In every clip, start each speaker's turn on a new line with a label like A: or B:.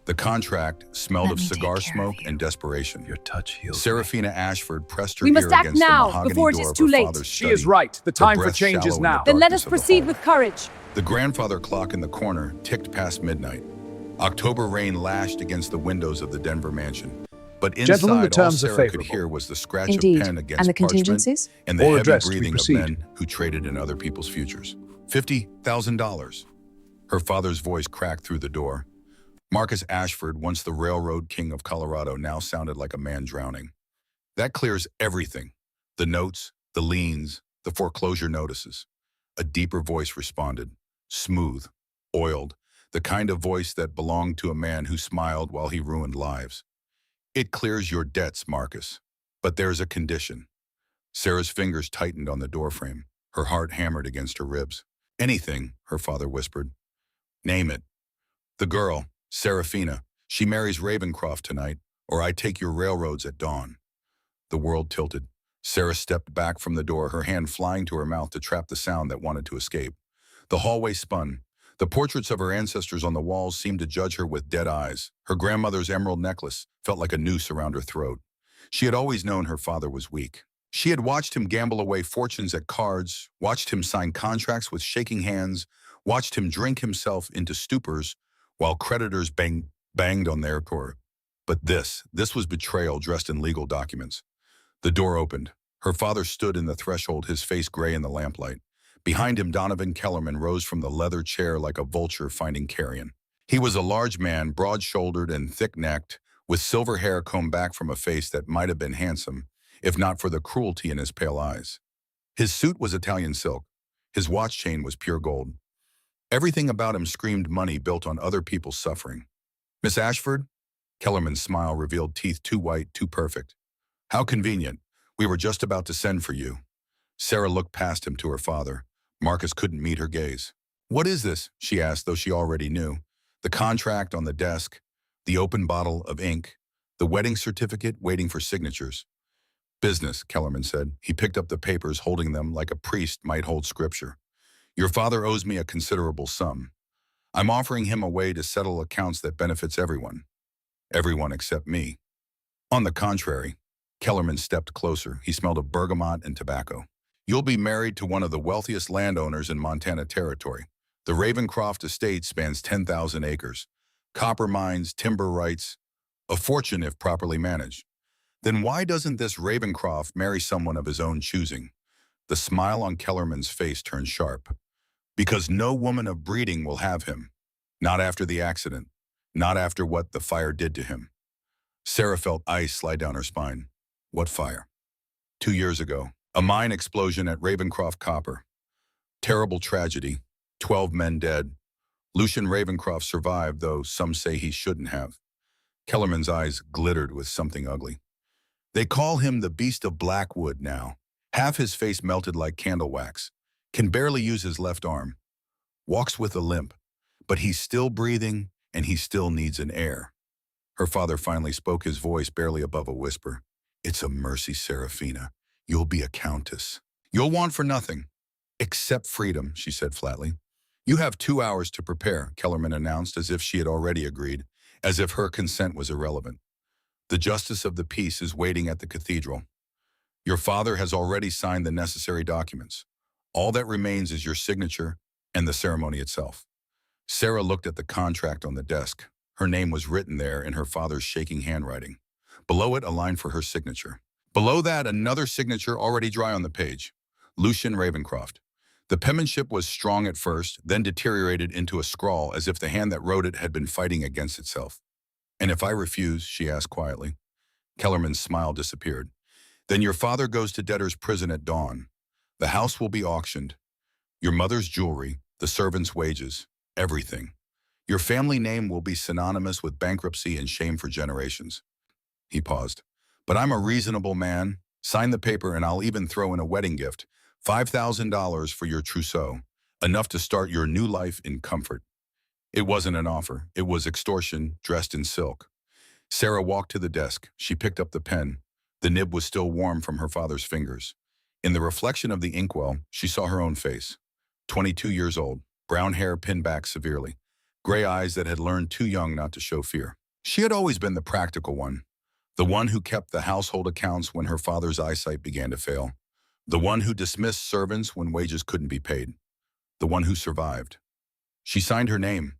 A: The contract smelled
B: Let
A: of
B: me take
A: cigar
B: care of
A: smoke
B: you.
A: and desperation.
C: Your touch heals me.
A: Serafina Ashford pressed her
B: We must
A: ear
B: act
A: against the
B: now,
A: mahogany
B: before it
A: door
B: is
A: of
B: too
A: her
B: late.
A: father's
D: She
A: study,
D: is right. The
A: her
D: time for
A: breath
D: change is
A: shallow in the
D: now.
B: Then let us
A: darkness of the
B: proceed
A: hall.
B: with courage.
A: The grandfather clock in the corner ticked past midnight. October rain lashed against the windows of the Denver mansion. But
D: Gentlemen, the
A: inside, all
D: terms are
A: Sarah could
D: favorable.
A: hear was the scratch
B: Indeed.
A: of pen
B: And
A: against
B: the
A: parchment
B: contingencies?
A: and the
D: All
A: heavy
D: addressed. We
A: breathing of
D: proceed.
A: men who traded in other people's futures. $50,000. Her father's voice cracked through the door. Marcus Ashford, once the railroad king of Colorado, now sounded like a man drowning. That clears everything. The notes, the liens, the foreclosure notices. A deeper voice responded, smooth, oiled, the kind of voice that belonged to a man who smiled while he ruined lives. It clears your debts, Marcus. But there's a condition. Sarah's fingers tightened on the doorframe. Her heart hammered against her ribs. Anything, her father whispered. Name it. The girl, Serafina, she marries Ravencroft tonight, or I take your railroads at dawn. The world tilted. Sarah stepped back from the door, her hand flying to her mouth to trap the sound that wanted to escape. The hallway spun. The portraits of her ancestors on the walls seemed to judge her with dead eyes. Her grandmother's emerald necklace felt like a noose around her throat. She had always known her father was weak. She had watched him gamble away fortunes at cards, watched him sign contracts with shaking hands, watched him drink himself into stupors while creditors banged on their door. But this was betrayal dressed in legal documents. The door opened. Her father stood in the threshold, his face gray in the lamplight. Behind him, Donovan Kellerman rose from the leather chair like a vulture finding carrion. He was a large man, broad-shouldered and thick-necked, with silver hair combed back from a face that might have been handsome, if not for the cruelty in his pale eyes. His suit was Italian silk. His watch chain was pure gold. Everything about him screamed money built on other people's suffering. Miss Ashford? Kellerman's smile revealed teeth too white, too perfect. How convenient. We were just about to send for you. Sarah looked past him to her father. Marcus couldn't meet her gaze. What is this? She asked, though she already knew. The contract on the desk, the open bottle of ink, the wedding certificate waiting for signatures. Business, Kellerman said. He picked up the papers, holding them like a priest might hold scripture. Your father owes me a considerable sum. I'm offering him a way to settle accounts that benefits everyone. Everyone except me. On the contrary, Kellerman stepped closer. He smelled of bergamot and tobacco. You'll be married to one of the wealthiest landowners in Montana Territory. The Ravencroft estate spans 10,000 acres. Copper mines, timber rights, a fortune if properly managed. Then why doesn't this Ravencroft marry someone of his own choosing? The smile on Kellerman's face turned sharp. Because no woman of breeding will have him. Not after the accident. Not after what the fire did to him. Sarah felt ice slide down her spine. What fire? 2 years ago, a mine explosion at Ravencroft Copper. Terrible tragedy. 12 men dead. Lucian Ravencroft survived, though some say he shouldn't have. Kellerman's eyes glittered with something ugly. They call him the Beast of Blackwood now. Half his face melted like candle wax. Can barely use his left arm. Walks with a limp. But he's still breathing, and he still needs an heir. Her father finally spoke, his voice barely above a whisper. It's a mercy, Serafina. You'll be a countess. You'll want for nothing. Except freedom, she said flatly. You have 2 hours to prepare, Kellerman announced, as if she had already agreed, as if her consent was irrelevant. The justice of the peace is waiting at the cathedral. Your father has already signed the necessary documents. All that remains is your signature and the ceremony itself. Sarah looked at the contract on the desk. Her name was written there in her father's shaking handwriting. Below it, a line for her signature. Below that, another signature already dry on the page. Lucian Ravencroft. The penmanship was strong at first, then deteriorated into a scrawl as if the hand that wrote it had been fighting against itself. And if I refuse, she asked quietly. Kellerman's smile disappeared. Then your father goes to debtor's prison at dawn. The house will be auctioned. Your mother's jewelry, the servants' wages, everything. Your family name will be synonymous with bankruptcy and shame for generations. He paused. But I'm a reasonable man. Sign the paper and I'll even throw in a wedding gift. $5,000 for your trousseau. Enough to start your new life in comfort. It wasn't an offer. It was extortion, dressed in silk. Sarah walked to the desk. She picked up the pen. The nib was still warm from her father's fingers. In the reflection of the inkwell, she saw her own face. 22 years old, brown hair pinned back severely. gray eyes that had learned too young not to show fear. She had always been the practical one, the one who kept the household accounts when her father's eyesight began to fail, the one who dismissed servants when wages couldn't be paid, the one who survived. She signed her name.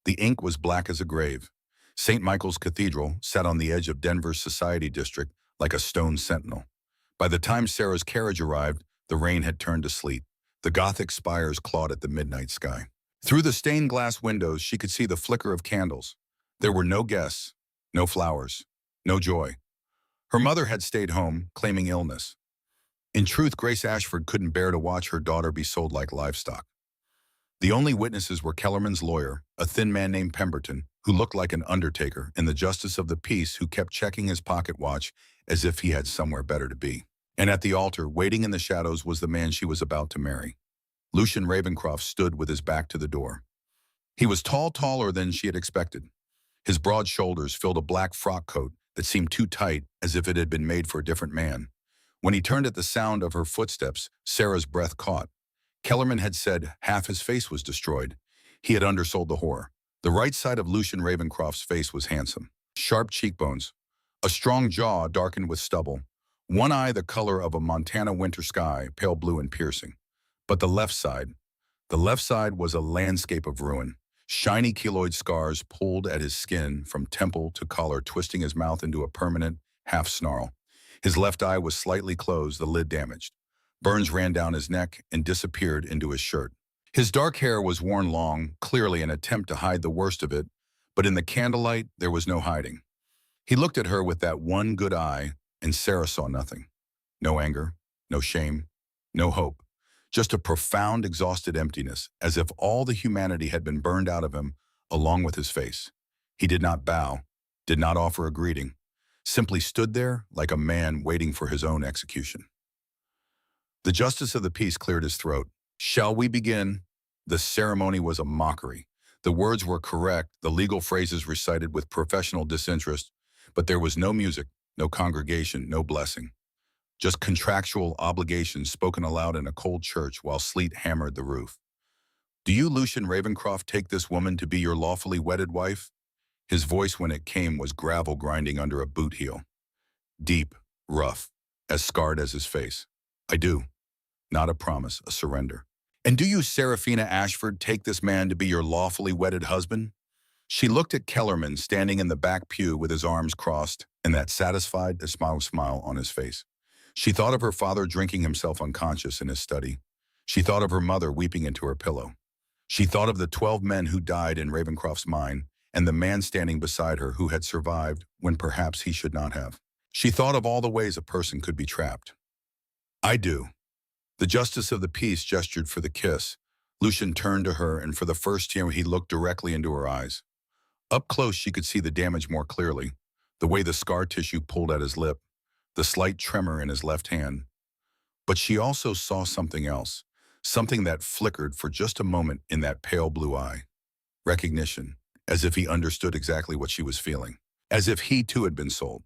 A: The ink was black as a grave. St. Michael's Cathedral sat on the edge of Denver's Society District like a stone sentinel. By the time Sarah's carriage arrived, the rain had turned to sleet. The Gothic spires clawed at the midnight sky. Through the stained glass windows, she could see the flicker of candles. There were no guests, no flowers, no joy. Her mother had stayed home, claiming illness. In truth, Grace Ashford couldn't bear to watch her daughter be sold like livestock. The only witnesses were Kellerman's lawyer, a thin man named Pemberton, who looked like an undertaker, and the justice of the peace who kept checking his pocket watch as if he had somewhere better to be. And at the altar, waiting in the shadows, was the man she was about to marry. Lucian Ravencroft stood with his back to the door. He was taller than she had expected. His broad shoulders filled a black frock coat that seemed too tight, as if it had been made for a different man. When he turned at the sound of her footsteps, Sarah's breath caught. Kellerman had said half his face was destroyed. He had undersold the horror. The right side of Lucian Ravencroft's face was handsome. Sharp cheekbones, a strong jaw darkened with stubble, one eye the color of a Montana winter sky, pale blue and piercing. But the left side was a landscape of ruin. Shiny keloid scars pulled at his skin from temple to collar, twisting his mouth into a permanent half-snarl. His left eye was slightly closed, the lid damaged. Burns ran down his neck and disappeared into his shirt. His dark hair was worn long, clearly an attempt to hide the worst of it, but in the candlelight there was no hiding. He looked at her with that one good eye, and Sarah saw nothing. No anger, no shame, no hope. Just a profound, exhausted emptiness, as if all the humanity had been burned out of him, along with his face. He did not bow, did not offer a greeting, simply stood there like a man waiting for his own execution. The justice of the peace cleared his throat. "Shall we begin?" The ceremony was a mockery. The words were correct, the legal phrases recited with professional disinterest, but there was no music, no congregation, no blessing. Just contractual obligations spoken aloud in a cold church while sleet hammered the roof. "Do you, Lucian Ravencroft, take this woman to be your lawfully wedded wife?" His voice, when it came, was gravel grinding under a boot heel. Deep, rough, as scarred as his face. "I do." Not a promise, a surrender. "And do you, Seraphina Ashford, take this man to be your lawfully wedded husband?" She looked at Kellerman, standing in the back pew with his arms crossed and that satisfied, smile on his face. She thought of her father drinking himself unconscious in his study. She thought of her mother weeping into her pillow. She thought of the 12 men who died in Ravencroft's mine and the man standing beside her who had survived when perhaps he should not have. She thought of all the ways a person could be trapped. "I do." The justice of the peace gestured for the kiss. Lucian turned to her, and for the first time he looked directly into her eyes. Up close she could see the damage more clearly, the way the scar tissue pulled at his lip, the slight tremor in his left hand. But she also saw something else, something that flickered for just a moment in that pale blue eye. Recognition, as if he understood exactly what she was feeling, as if he too had been sold.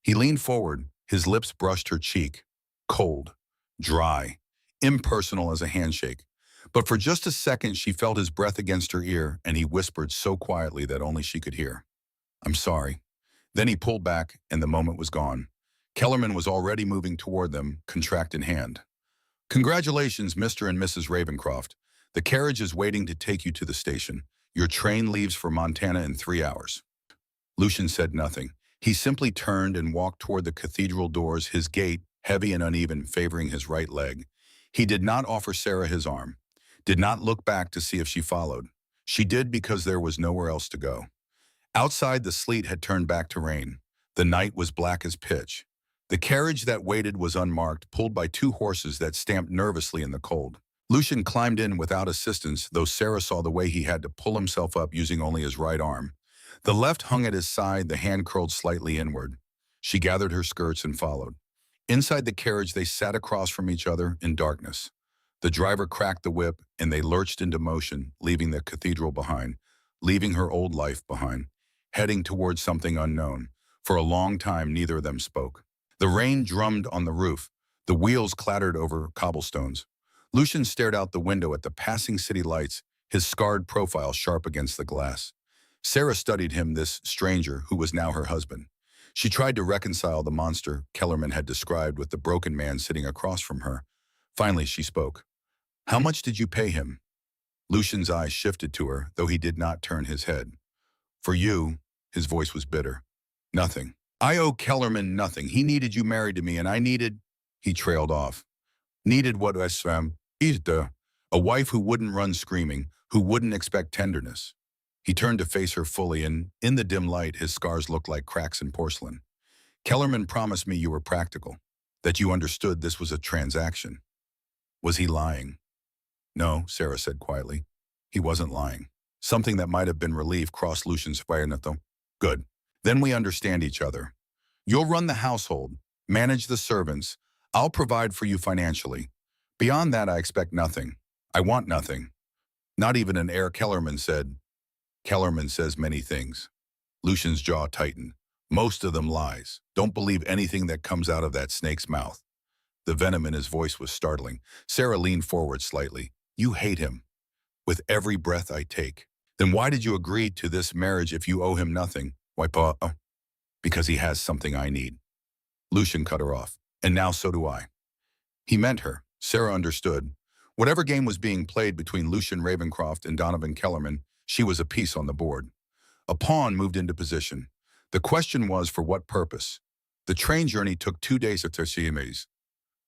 A: He leaned forward, his lips brushed her cheek, cold, dry, impersonal as a handshake. But for just a second she felt his breath against her ear, and he whispered so quietly that only she could hear, "I'm sorry." Then he pulled back, and the moment was gone. Kellerman was already moving toward them, contract in hand. "Congratulations, Mr. and Mrs. Ravencroft. The carriage is waiting to take you to the station. Your train leaves for Montana in 3 hours." Lucian said nothing. He simply turned and walked toward the cathedral doors, his gait, heavy and uneven, favoring his right leg. He did not offer Sarah his arm, did not look back to see if she followed. She did because there was nowhere else to go. Outside, the sleet had turned back to rain. The night was black as pitch. The carriage that waited was unmarked, pulled by 2 horses that stamped nervously in the cold. Lucian climbed in without assistance, though Sarah saw the way he had to pull himself up using only his right arm. The left hung at his side, the hand curled slightly inward. She gathered her skirts and followed. Inside the carriage, they sat across from each other in darkness. The driver cracked the whip, and they lurched into motion, leaving the cathedral behind, leaving her old life behind, heading towards something unknown. For a long time, neither of them spoke. The rain drummed on the roof. The wheels clattered over cobblestones. Lucian stared out the window at the passing city lights, his scarred profile sharp against the glass. Sarah studied him, this stranger who was now her husband. She tried to reconcile the monster Kellerman had described with the broken man sitting across from her. Finally, she spoke. "How much did you pay him?" Lucian's eyes shifted to her, though he did not turn his head. "For you," his voice was bitter. "Nothing. I owe Kellerman nothing. He needed you married to me, and I needed—" He trailed off. "Needed what I swam. He's a wife who wouldn't run screaming, who wouldn't expect tenderness." He turned to face her fully, and in the dim light, his scars looked like cracks in porcelain. "Kellerman promised me you were practical, that you understood this was a transaction." Was he lying? "No," Sarah said quietly. He wasn't lying. Something that might have been relief crossed Lucian's fire. "Good. Then we understand each other. You'll run the household, manage the servants. I'll provide for you financially. Beyond that, I expect nothing. I want nothing. Not even an heir," Kellerman said. "Kellerman says many things." Lucian's jaw tightened. "Most of them lies. Don't believe anything that comes out of that snake's mouth." The venom in his voice was startling. Sarah leaned forward slightly. "You hate him. With every breath I take. Then why did you agree to this marriage if you owe him nothing?" "Why, Pa?" "Because he has something I need." Lucian cut her off. "And now so do I." He meant her. Sarah understood. Whatever game was being played between Lucian Ravencroft and Donovan Kellerman, she was a piece on the board. A pawn moved into position. The question was, for what purpose? The train journey took 2 days at Terciames.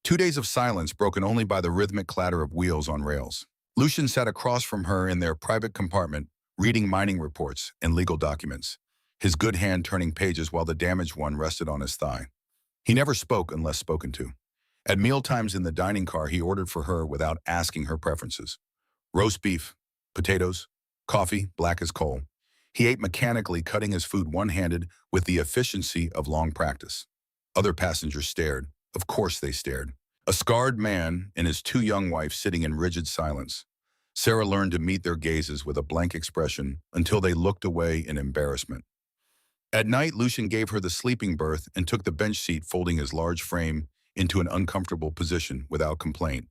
A: 2 days of silence broken only by the rhythmic clatter of wheels on rails. Lucian sat across from her in their private compartment, reading mining reports and legal documents, his good hand turning pages while the damaged one rested on his thigh. He never spoke unless spoken to. At mealtimes in the dining car, he ordered for her without asking her preferences. Roast beef, potatoes, coffee, black as coal. He ate mechanically, cutting his food one-handed with the efficiency of long practice. Other passengers stared. Of course they stared. A scarred man and his 2 young wives sitting in rigid silence. Sarah learned to meet their gazes with a blank expression until they looked away in embarrassment. At night, Lucian gave her the sleeping berth and took the bench seat, folding his large frame into an uncomfortable position without complaint.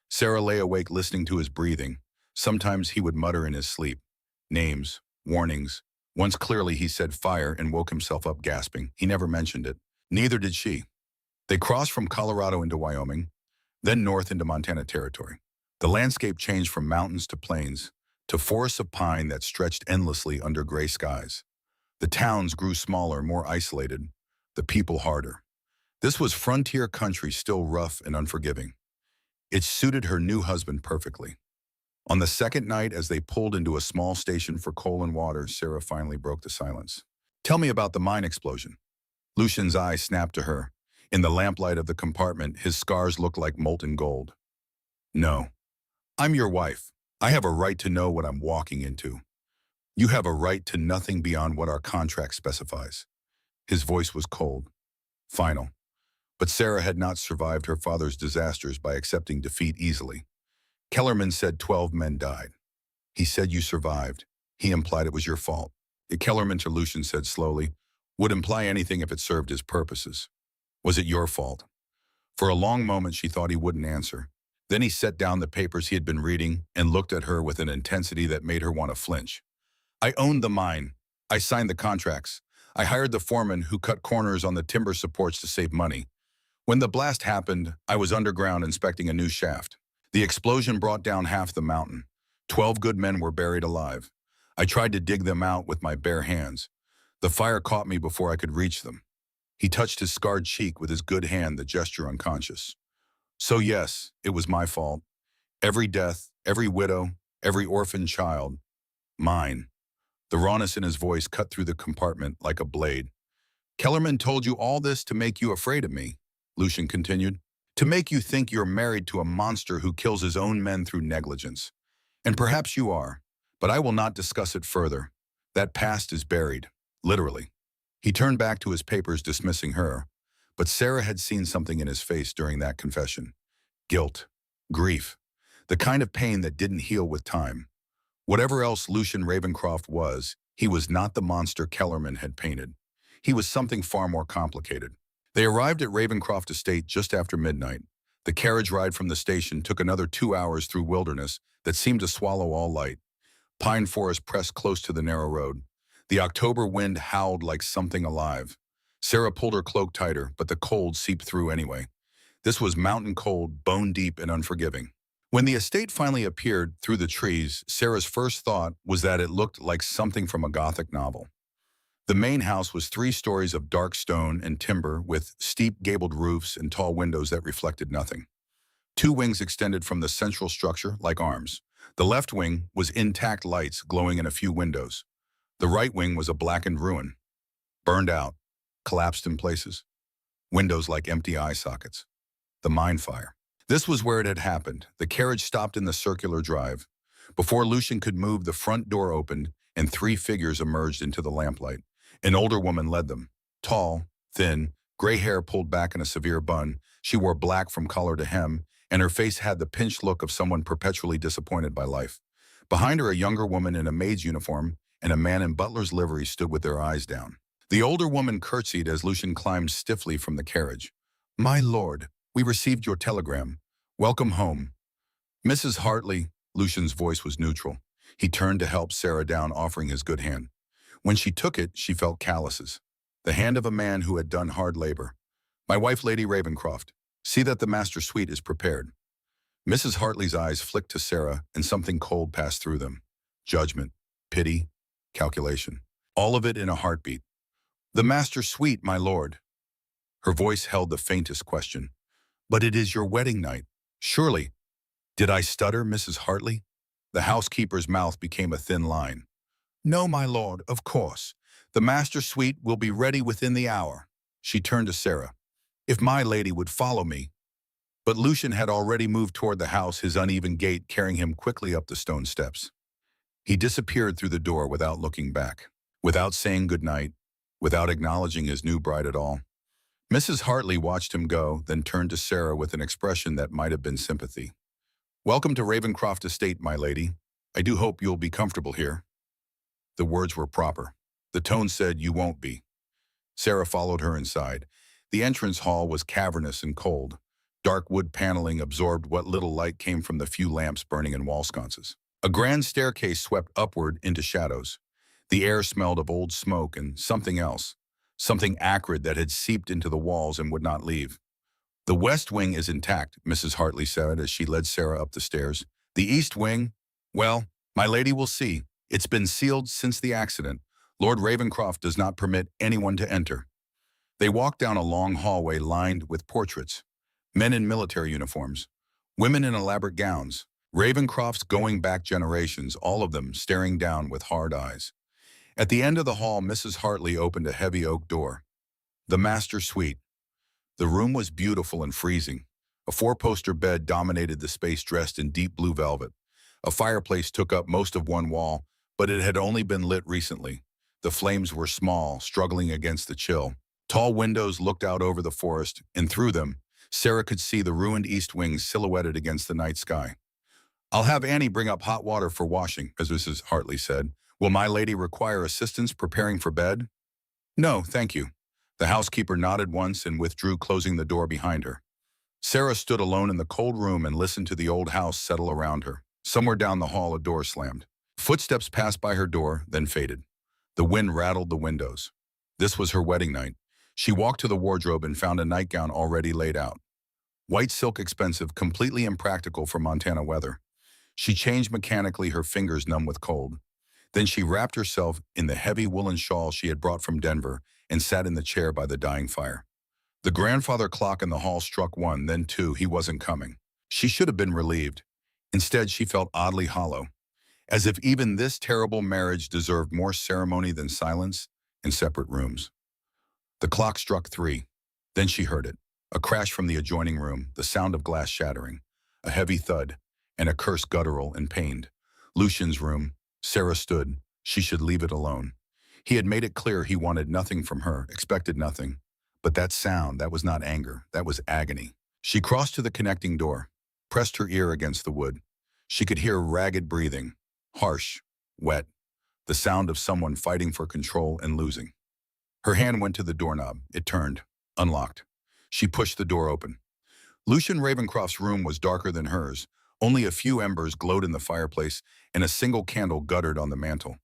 A: Sarah lay awake listening to his breathing. Sometimes he would mutter in his sleep. Names, warnings. Once clearly he said fire and woke himself up gasping. He never mentioned it. Neither did she. They crossed from Colorado into Wyoming, then north into Montana Territory. The landscape changed from mountains to plains, to forests of pine that stretched endlessly under gray skies. The towns grew smaller, more isolated, the people harder. This was frontier country, still rough and unforgiving. It suited her new husband perfectly. On the second night, as they pulled into a small station for coal and water, Sarah finally broke the silence. "Tell me about the mine explosion." Lucian's eyes snapped to her. In the lamplight of the compartment, his scars looked like molten gold. "No. I'm your wife. I have a right to know what I'm walking into. You have a right to nothing beyond what our contract specifies." His voice was cold, final. But Sarah had not survived her father's disasters by accepting defeat easily. Kellerman said 12 men died. He said you survived. He implied it was your fault. Kellerman, to Lucian said slowly, would imply anything if it served his purposes. Was it your fault? For a long moment she thought he wouldn't answer. Then he set down the papers he had been reading and looked at her with an intensity that made her want to flinch. "I owned the mine. I signed the contracts. I hired the foreman who cut corners on the timber supports to save money. When the blast happened, I was underground inspecting a new shaft. The explosion brought down half the mountain. 12 good men were buried alive. I tried to dig them out with my bare hands. The fire caught me before I could reach them." He touched his scarred cheek with his good hand, the gesture unconscious. "So yes, it was my fault. Every death, every widow, every orphan child. Mine." The rawness in his voice cut through the compartment like a blade. "Kellerman told you all this to make you afraid of me," Lucian continued. "To make you think you're married to a monster who kills his own men through negligence. And perhaps you are, but I will not discuss it further. That past is buried, literally." He turned back to his papers, dismissing her. But Sarah had seen something in his face during that confession. Guilt, grief, the kind of pain that didn't heal with time. Whatever else Lucian Ravencroft was, he was not the monster Kellerman had painted. He was something far more complicated. They arrived at Ravencroft Estate just after midnight. The carriage ride from the station took another 2 hours through wilderness that seemed to swallow all light. Pine forest pressed close to the narrow road. The October wind howled like something alive. Sarah pulled her cloak tighter, but the cold seeped through anyway. This was mountain cold, bone deep and unforgiving. When the estate finally appeared through the trees, Sarah's first thought was that it looked like something from a Gothic novel. The main house was 3 stories of dark stone and timber with steep gabled roofs and tall windows that reflected nothing. 2 wings extended from the central structure like arms. The left wing was intact lights glowing in a few windows. The right wing was a blackened ruin, burned out, collapsed in places. Windows like empty eye sockets. The mine fire. This was where it had happened. The carriage stopped in the circular drive. Before Lucian could move, the front door opened and 3 figures emerged into the lamplight. An older woman led them. Tall, thin, gray hair pulled back in a severe bun. She wore black from collar to hem, and her face had the pinched look of someone perpetually disappointed by life. Behind her, a younger woman in a maid's uniform and a man in butler's livery stood with their eyes down. The older woman curtsied as Lucian climbed stiffly from the carriage. "My lord, we received your telegram. Welcome home." "Mrs. Hartley," Lucian's voice was neutral. He turned to help Sarah down, offering his good hand. When she took it, she felt calluses. The hand of a man who had done hard labor. "My wife, Lady Ravencroft. See that the master suite is prepared." Mrs. Hartley's eyes flicked to Sarah, and something cold passed through them. Judgment, pity, calculation. All of it in a heartbeat. "The master suite, my lord." Her voice held the faintest question. "But it is your wedding night. Surely." "Did I stutter, Mrs. Hartley?" The housekeeper's mouth became a thin line. "No, my lord, of course. The master suite will be ready within the hour." She turned to Sarah. "If my lady would follow me." But Lucian had already moved toward the house, his uneven gait carrying him quickly up the stone steps. He disappeared through the door without looking back, without saying goodnight, without acknowledging his new bride at all. Mrs. Hartley watched him go, then turned to Sarah with an expression that might have been sympathy. "Welcome to Ravencroft Estate, my lady. I do hope you'll be comfortable here." The words were proper. The tone said, "You won't be." Sarah followed her inside. The entrance hall was cavernous and cold. Dark wood paneling absorbed what little light came from the few lamps burning in wall sconces. A grand staircase swept upward into shadows. The air smelled of old smoke and something else, something acrid that had seeped into the walls and would not leave. "The west wing is intact," Mrs. Hartley said as she led Sarah up the stairs. "The east wing, well, my lady will see. It's been sealed since the accident. Lord Ravencroft does not permit anyone to enter." They walked down a long hallway lined with portraits. Men in military uniforms, women in elaborate gowns, Ravencrofts going back generations, all of them staring down with hard eyes. At the end of the hall, Mrs. Hartley opened a heavy oak door. The master suite. The room was beautiful and freezing. A 4-poster bed dominated the space, dressed in deep blue velvet. A fireplace took up most of one wall, but it had only been lit recently. The flames were small, struggling against the chill. Tall windows looked out over the forest, and through them, Sarah could see the ruined east wing silhouetted against the night sky. "I'll have Annie bring up hot water for washing," as Mrs. Hartley said. "Will my lady require assistance preparing for bed?" "No, thank you." The housekeeper nodded once and withdrew, closing the door behind her. Sarah stood alone in the cold room and listened to the old house settle around her. Somewhere down the hall, a door slammed. Footsteps passed by her door, then faded. The wind rattled the windows. This was her wedding night. She walked to the wardrobe and found a nightgown already laid out. White silk, expensive, completely impractical for Montana weather. She changed mechanically, her fingers numb with cold. Then she wrapped herself in the heavy woolen shawl she had brought from Denver and sat in the chair by the dying fire. The grandfather clock in the hall struck 1, then 2. He wasn't coming. She should have been relieved. Instead, she felt oddly hollow, as if even this terrible marriage deserved more ceremony than silence in separate rooms. The clock struck 3. Then she heard it. A crash from the adjoining room, the sound of glass shattering, a heavy thud, and a curse guttural and pained. Lucian's room. Sarah stood. She should leave it alone. He had made it clear he wanted nothing from her, expected nothing. But that sound, that was not anger, that was agony. She crossed to the connecting door, pressed her ear against the wood. She could hear ragged breathing, harsh, wet, the sound of someone fighting for control and losing. Her hand went to the doorknob. It turned, unlocked. She pushed the door open. Lucian Ravencroft's room was darker than hers. Only a few embers glowed in the fireplace, and a single candle guttered on the mantel.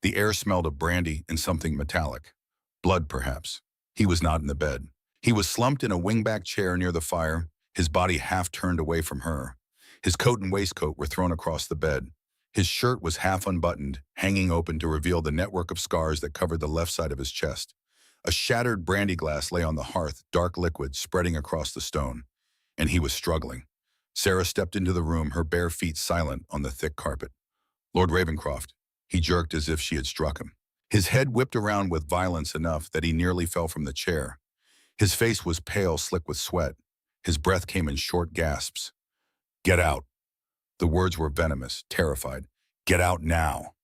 A: The air smelled of brandy and something metallic. Blood, perhaps. He was not in the bed. He was slumped in a wingback chair near the fire, his body half turned away from her. His coat and waistcoat were thrown across the bed. His shirt was half unbuttoned, hanging open to reveal the network of scars that covered the left side of his chest. A shattered brandy glass lay on the hearth, dark liquid spreading across the stone. And he was struggling. Sarah stepped into the room, her bare feet silent on the thick carpet. Lord Ravencroft. He jerked as if she had struck him. His head whipped around with violence enough that he nearly fell from the chair. His face was pale, slick with sweat. His breath came in short gasps. Get out. The words were venomous, terrified. Get out now.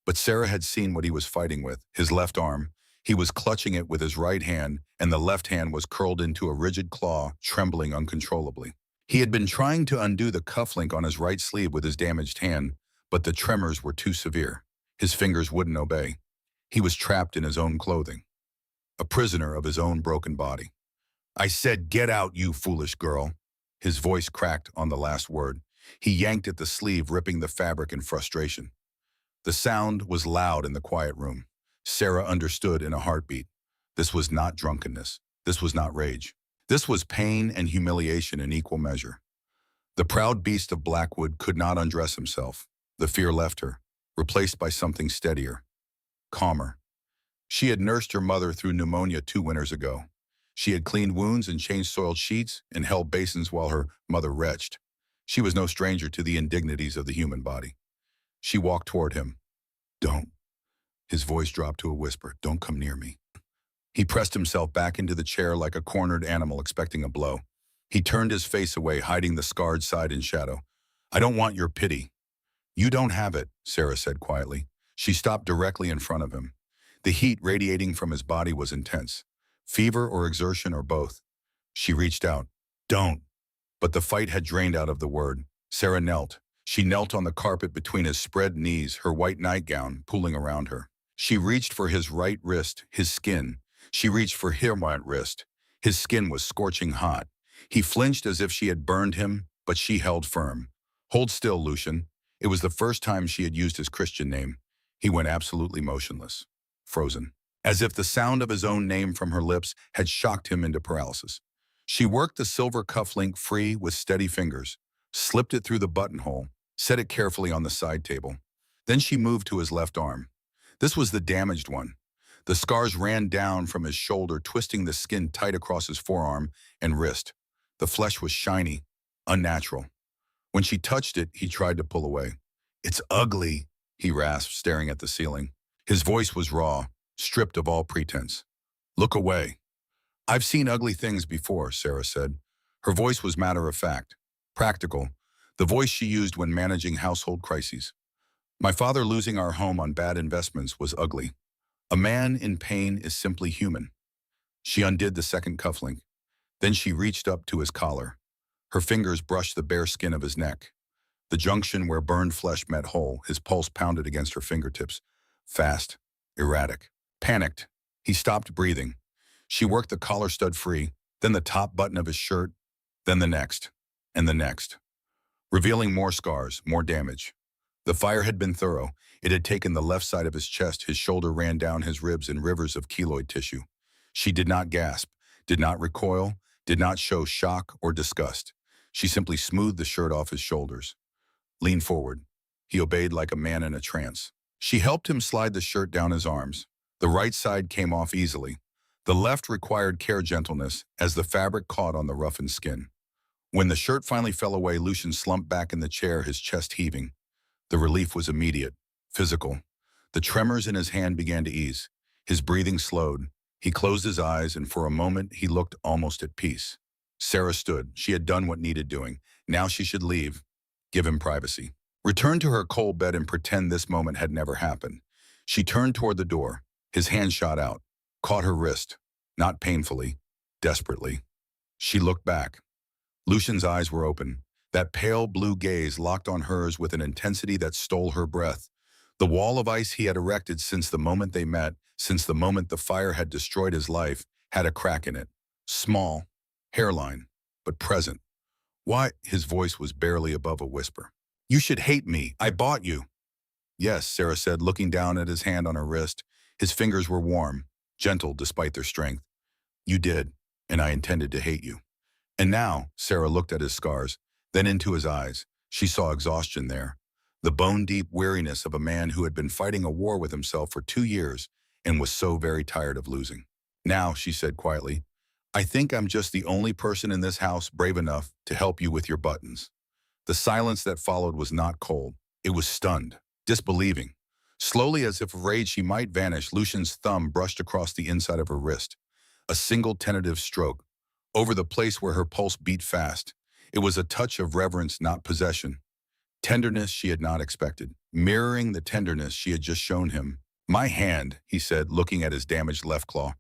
A: But Sarah had seen what he was fighting with, his left arm. He was clutching it with his right hand, and the left hand was curled into a rigid claw, trembling uncontrollably. He had been trying to undo the cufflink on his right sleeve with his damaged hand, but the tremors were too severe. His fingers wouldn't obey. He was trapped in his own clothing, a prisoner of his own broken body. I said, get out, you foolish girl. His voice cracked on the last word. He yanked at the sleeve, ripping the fabric in frustration. The sound was loud in the quiet room. Sarah understood in a heartbeat. This was not drunkenness. This was not rage. This was pain and humiliation in equal measure. The proud beast of Blackwood could not undress himself. The fear left her, replaced by something steadier, calmer. She had nursed her mother through pneumonia 2 winters ago. She had cleaned wounds and changed soiled sheets and held basins while her mother retched. She was no stranger to the indignities of the human body. She walked toward him. Don't. His voice dropped to a whisper. Don't come near me. He pressed himself back into the chair like a cornered animal expecting a blow. He turned his face away, hiding the scarred side in shadow. I don't want your pity. You don't have it, Sarah said quietly. She stopped directly in front of him. The heat radiating from his body was intense. Fever or exertion or both. She reached out. Don't. But the fight had drained out of the word. Sarah knelt. She knelt on the carpet between his spread knees, her white nightgown pooling around her. She reached for his right wrist, his skin. She reached for his right wrist. His skin was scorching hot. He flinched as if she had burned him, but she held firm. Hold still, Lucian. It was the first time she had used his Christian name. He went absolutely motionless, frozen, as if the sound of his own name from her lips had shocked him into paralysis. She worked the silver cufflink free with steady fingers, slipped it through the buttonhole, set it carefully on the side table. Then she moved to his left arm. This was the damaged one. The scars ran down from his shoulder, twisting the skin tight across his forearm and wrist. The flesh was shiny, unnatural. When she touched it, he tried to pull away. It's ugly, he rasped, staring at the ceiling. His voice was raw, stripped of all pretense. Look away. I've seen ugly things before, Sarah said. Her voice was matter-of-fact, practical, the voice she used when managing household crises. My father losing our home on bad investments was ugly. A man in pain is simply human. She undid the second cufflink. Then she reached up to his collar. Her fingers brushed the bare skin of his neck. The junction where burned flesh met whole, his pulse pounded against her fingertips. Fast, erratic, panicked. He stopped breathing. She worked the collar stud free, then the top button of his shirt, then the next, and the next, revealing more scars, more damage. The fire had been thorough. It had taken the left side of his chest. His shoulder ran down his ribs in rivers of keloid tissue. She did not gasp, did not recoil, did not show shock or disgust. She simply smoothed the shirt off his shoulders. Lean forward. He obeyed like a man in a trance. She helped him slide the shirt down his arms. The right side came off easily. The left required care, gentleness, as the fabric caught on the roughened skin. When the shirt finally fell away, Lucian slumped back in the chair, his chest heaving. The relief was immediate, physical. The tremors in his hand began to ease. His breathing slowed. He closed his eyes, and for a moment he looked almost at peace. Sarah stood. She had done what needed doing. Now she should leave. Give him privacy. Return to her cold bed and pretend this moment had never happened. She turned toward the door. His hand shot out, caught her wrist, not painfully, desperately. She looked back. Lucian's eyes were open. That pale blue gaze locked on hers with an intensity that stole her breath. The wall of ice he had erected since the moment they met, since the moment the fire had destroyed his life, had a crack in it. Small, hairline, but present. Why? His voice was barely above a whisper. You should hate me. I bought you. Yes, Sarah said, looking down at his hand on her wrist. His fingers were warm, gentle despite their strength. You did, and I intended to hate you. And now, Sarah looked at his scars, then into his eyes. She saw exhaustion there, the bone-deep weariness of a man who had been fighting a war with himself for 2 years and was so very tired of losing. Now, she said quietly, I think I'm just the only person in this house brave enough to help you with your buttons. The silence that followed was not cold. It was stunned, disbelieving. Slowly, as if afraid she might vanish, Lucian's thumb brushed across the inside of her wrist. A single tentative stroke, over the place where her pulse beat fast. It was a touch of reverence, not possession. Tenderness she had not expected, mirroring the tenderness she had just shown him. My hand, he said, looking at his damaged left claw.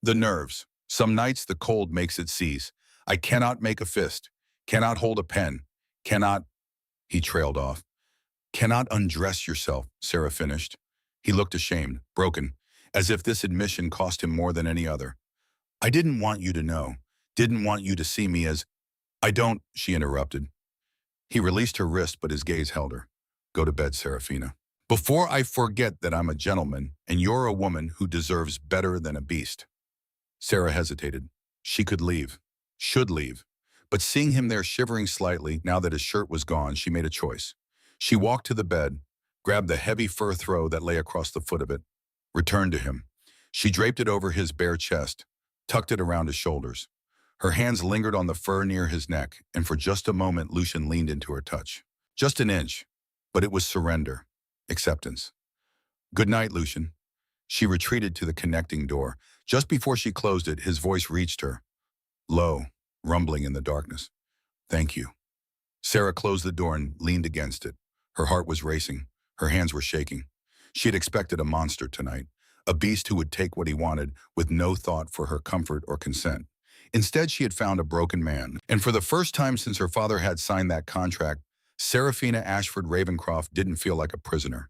A: The nerves. Some nights the cold makes it seize. I cannot make a fist, cannot hold a pen, cannot, he trailed off. Cannot undress yourself, Sarah finished. He looked ashamed, broken, as if this admission cost him more than any other. I didn't want you to know, didn't want you to see me as, I don't, she interrupted. He released her wrist, but his gaze held her. Go to bed, Serafina. Before I forget that I'm a gentleman and you're a woman who deserves better than a beast. Sarah hesitated. She could leave, should leave. But seeing him there shivering slightly, now that his shirt was gone, she made a choice. She walked to the bed, grabbed the heavy fur throw that lay across the foot of it, returned to him. She draped it over his bare chest, tucked it around his shoulders. Her hands lingered on the fur near his neck, and for just a moment Lucian leaned into her touch. Just an inch, but it was surrender, acceptance. Good night, Lucian. She retreated to the connecting door. Just before she closed it, his voice reached her, low, rumbling in the darkness. Thank you. Sarah closed the door and leaned against it. Her heart was racing. Her hands were shaking. She had expected a monster tonight, a beast who would take what he wanted with no thought for her comfort or consent. Instead, she had found a broken man. And for the first time since her father had signed that contract, Serafina Ashford Ravencroft didn't feel like a prisoner.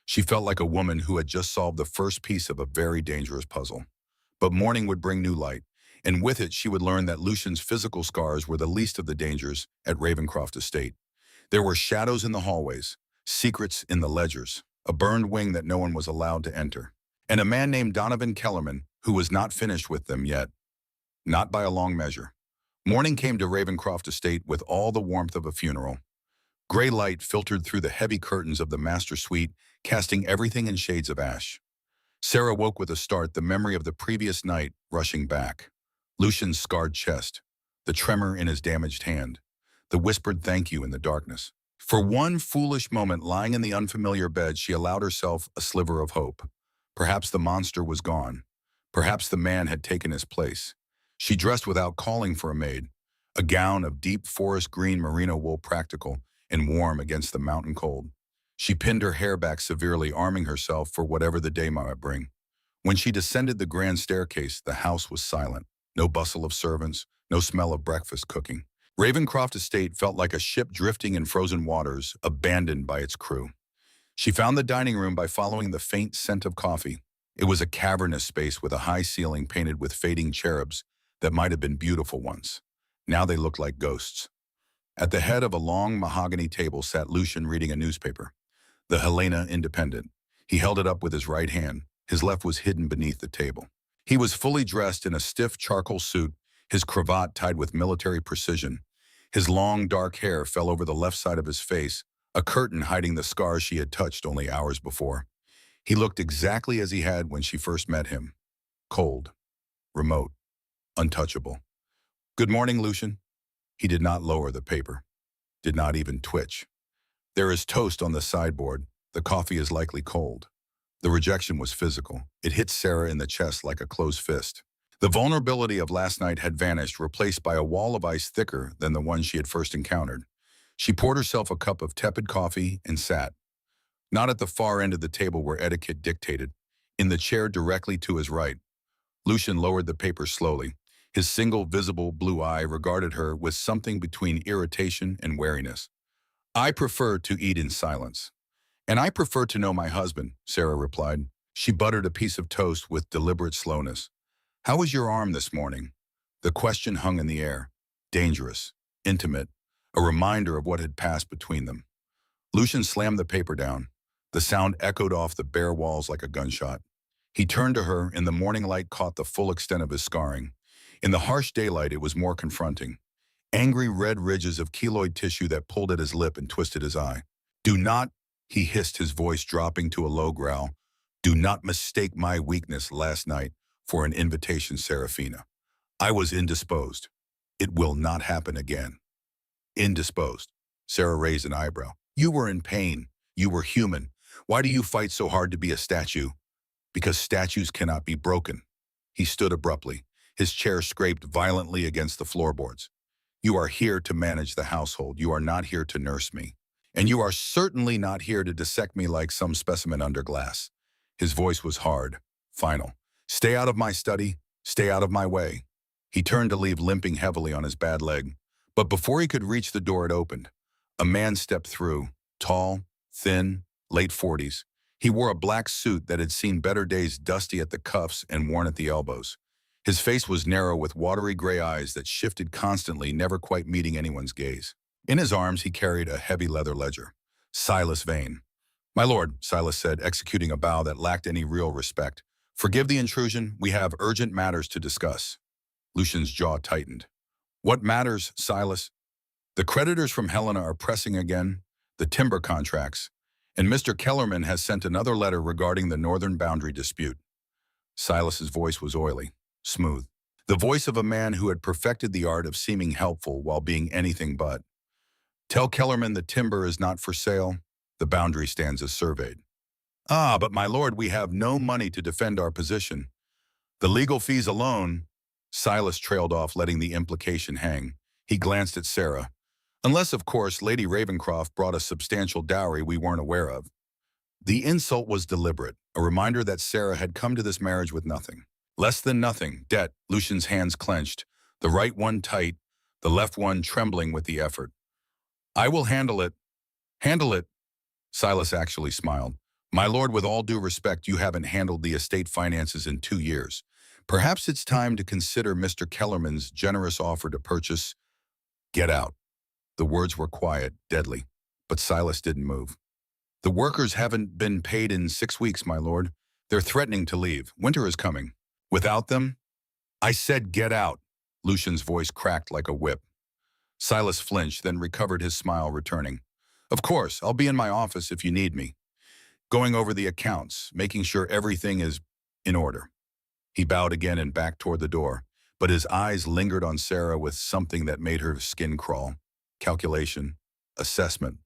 A: She felt like a woman who had just solved the first piece of a very dangerous puzzle. But morning would bring new light, and with it she would learn that Lucian's physical scars were the least of the dangers at Ravencroft Estate. There were shadows in the hallways, secrets in the ledgers, a burned wing that no one was allowed to enter, and a man named Donovan Kellerman who was not finished with them yet. Not by a long measure. Morning came to Ravencroft Estate with all the warmth of a funeral. Gray light filtered through the heavy curtains of the master suite, casting everything in shades of ash. Sarah woke with a start, the memory of the previous night rushing back. Lucian's scarred chest, the tremor in his damaged hand, the whispered thank you in the darkness. For one foolish moment lying in the unfamiliar bed, she allowed herself a sliver of hope. Perhaps the monster was gone. Perhaps the man had taken his place. She dressed without calling for a maid, a gown of deep forest green merino wool, practical and warm against the mountain cold. She pinned her hair back severely, arming herself for whatever the day might bring. When she descended the grand staircase, the house was silent. No bustle of servants, no smell of breakfast cooking. Ravencroft Estate felt like a ship drifting in frozen waters, abandoned by its crew. She found the dining room by following the faint scent of coffee. It was a cavernous space with a high ceiling painted with fading cherubs that might have been beautiful once. Now they looked like ghosts. At the head of a long mahogany table sat Lucian reading a newspaper, the Helena Independent. He held it up with his right hand. His left was hidden beneath the table. He was fully dressed in a stiff charcoal suit, his cravat tied with military precision. His long, dark hair fell over the left side of his face, a curtain hiding the scars she had touched only hours before. He looked exactly as he had when she first met him. Cold, remote, untouchable. Good morning, Lucian. He did not lower the paper, did not even twitch. There is toast on the sideboard. The coffee is likely cold. The rejection was physical. It hit Sarah in the chest like a closed fist. The vulnerability of last night had vanished, replaced by a wall of ice thicker than the one she had first encountered. She poured herself a cup of tepid coffee and sat, not at the far end of the table where etiquette dictated, in the chair directly to his right. Lucian lowered the paper slowly. His single visible blue eye regarded her with something between irritation and wariness. I prefer to eat in silence. And I prefer to know my husband, Sarah replied. She buttered a piece of toast with deliberate slowness. How was your arm this morning? The question hung in the air. Dangerous, intimate, a reminder of what had passed between them. Lucian slammed the paper down. The sound echoed off the bare walls like a gunshot. He turned to her, and the morning light caught the full extent of his scarring. In the harsh daylight, it was more confronting. Angry red ridges of keloid tissue that pulled at his lip and twisted his eye. "Do not," he hissed, his voice dropping to a low growl, "do not mistake my weakness last night for an invitation, Serafina. I was indisposed. It will not happen again." Indisposed. Sarah raised an eyebrow. "You were in pain. You were human. Why do you fight so hard to be a statue?" "Because statues cannot be broken." He stood abruptly. His chair scraped violently against the floorboards. "You are here to manage the household. You are not here to nurse me. And you are certainly not here to dissect me like some specimen under glass." His voice was hard, final. "Stay out of my study. Stay out of my way." He turned to leave, limping heavily on his bad leg. But before he could reach the door, it opened. A man stepped through, tall, thin, late 40s. He wore a black suit that had seen better days, dusty at the cuffs and worn at the elbows. His face was narrow with watery gray eyes that shifted constantly, never quite meeting anyone's gaze. In his arms, he carried a heavy leather ledger. Silas Vane. "My lord," Silas said, executing a bow that lacked any real respect. "Forgive the intrusion. We have urgent matters to discuss." Lucian's jaw tightened. "What matters, Silas?" "The creditors from Helena are pressing again, the timber contracts, and Mr. Kellerman has sent another letter regarding the northern boundary dispute." Silas's voice was oily, smooth. The voice of a man who had perfected the art of seeming helpful while being anything but. "Tell Kellerman the timber is not for sale. The boundary stands as surveyed." "Ah, but my lord, we have no money to defend our position. The legal fees alone." Silas trailed off, letting the implication hang. He glanced at Sarah. "Unless, of course, Lady Ravencroft brought a substantial dowry we weren't aware of." The insult was deliberate, a reminder that Sarah had come to this marriage with nothing. Less than nothing, debt. Lucian's hands clenched, the right one tight, the left one trembling with the effort. "I will handle it." "Handle it?" Silas actually smiled. "My lord, with all due respect, you haven't handled the estate finances in 2 years. Perhaps it's time to consider Mr. Kellerman's generous offer to purchase." "Get out." The words were quiet, deadly, but Silas didn't move. "The workers haven't been paid in 6 weeks, my lord. They're threatening to leave. Winter is coming. Without them?" "I said get out." Lucian's voice cracked like a whip. Silas flinched, then recovered, his smile returning. "Of course, I'll be in my office if you need me. Going over the accounts, making sure everything is in order." He bowed again and backed toward the door, but his eyes lingered on Sarah with something that made her skin crawl. Calculation. Assessment.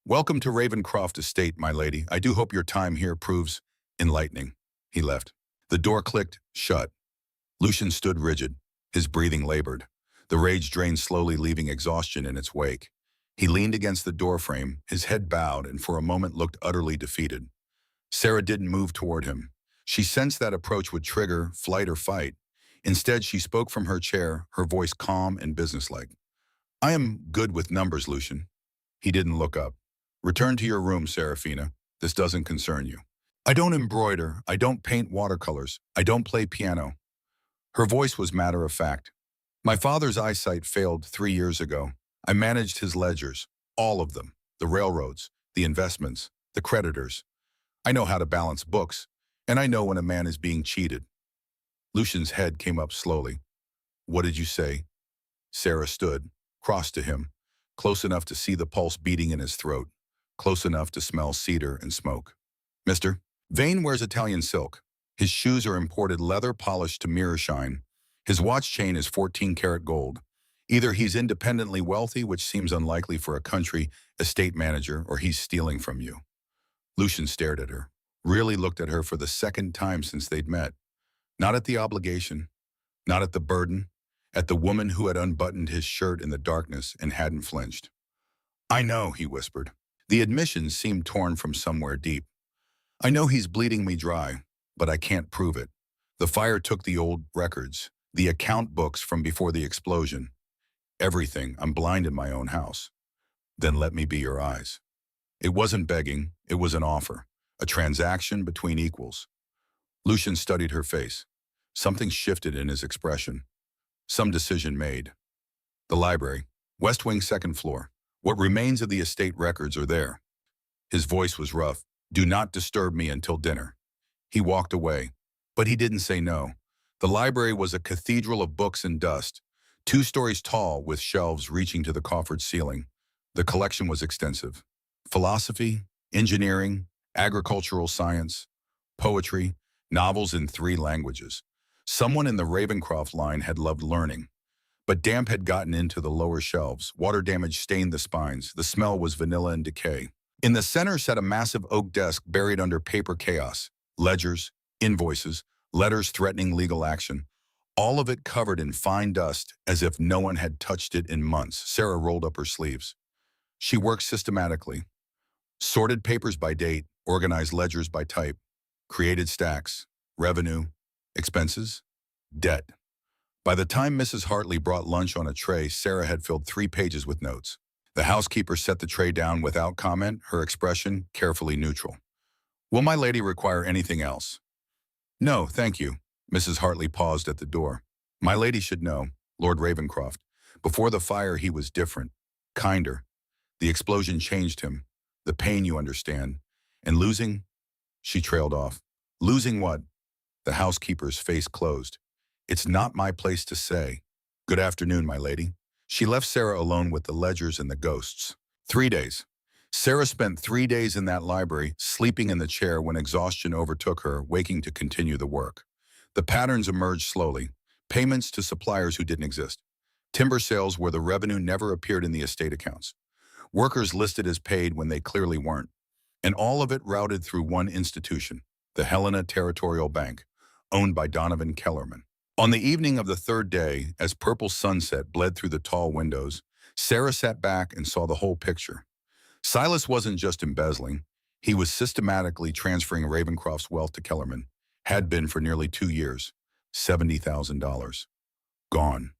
A: "Welcome to Ravencroft Estate, my lady. I do hope your time here proves enlightening." He left. The door clicked shut. Lucian stood rigid, his breathing labored. The rage drained slowly, leaving exhaustion in its wake. He leaned against the doorframe, his head bowed, and for a moment looked utterly defeated. Sarah didn't move toward him. She sensed that approach would trigger flight or fight. Instead, she spoke from her chair, her voice calm and businesslike. "I am good with numbers, Lucian." He didn't look up. "Return to your room, Serafina. This doesn't concern you." "I don't embroider. I don't paint watercolors. I don't play piano." Her voice was matter of fact. "My father's eyesight failed 3 years ago. I managed his ledgers, all of them, the railroads, the investments, the creditors. I know how to balance books, and I know when a man is being cheated." Lucian's head came up slowly. "What did you say?" Sarah stood, crossed to him, close enough to see the pulse beating in his throat, close enough to smell cedar and smoke. "Mr. Vane wears Italian silk. His shoes are imported leather polished to mirror shine. His watch chain is 14-karat gold. Either he's independently wealthy, which seems unlikely for a country estate manager, or he's stealing from you." Lucian stared at her, really looked at her for the second time since they'd met. Not at the obligation, not at the burden, at the woman who had unbuttoned his shirt in the darkness and hadn't flinched. "I know," he whispered. The admission seemed torn from somewhere deep. "I know he's bleeding me dry, but I can't prove it. The fire took the old records, the account books from before the explosion. Everything. I'm blind in my own house." "Then let me be your eyes." It wasn't begging, it was an offer, a transaction between equals. Lucian studied her face. Something shifted in his expression. Some decision made. "The library. West Wing, second floor. What remains of the estate records are there. His voice was rough. Do not disturb me until dinner. He walked away, but he didn't say no. The library was a cathedral of books and dust, 2 stories tall with shelves reaching to the coffered ceiling. The collection was extensive. Philosophy, engineering, agricultural science, poetry, novels in 3 languages. Someone in the Ravencroft line had loved learning. But damp had gotten into the lower shelves. Water damage stained the spines. The smell was vanilla and decay. In the center sat a massive oak desk buried under paper chaos. Ledgers, invoices, letters threatening legal action. All of it covered in fine dust, as if no one had touched it in months. Sarah rolled up her sleeves. She worked systematically. Sorted papers by date, organized ledgers by type, created stacks, revenue, expenses, debt. By the time Mrs. Hartley brought lunch on a tray, Sarah had filled 3 pages with notes. The housekeeper set the tray down without comment, her expression carefully neutral. Will my lady require anything else? No, thank you. Mrs. Hartley paused at the door. My lady should know, Lord Ravencroft. Before the fire he was different, kinder. The explosion changed him. The pain, you understand. And losing? She trailed off. Losing what? The housekeeper's face closed. It's not my place to say. Good afternoon, my lady. She left Sarah alone with the ledgers and the ghosts. 3 days. Sarah spent 3 days in that library, sleeping in the chair when exhaustion overtook her, waking to continue the work. The patterns emerged slowly. Payments to suppliers who didn't exist. Timber sales where the revenue never appeared in the estate accounts. Workers listed as paid when they clearly weren't. And all of it routed through one institution, the Helena Territorial Bank, owned by Donovan Kellerman. On the evening of the 3rd day, as purple sunset bled through the tall windows, Sarah sat back and saw the whole picture. Silas wasn't just embezzling. He was systematically transferring Ravencroft's wealth to Kellerman. Had been for nearly 2 years. $70,000. Gone.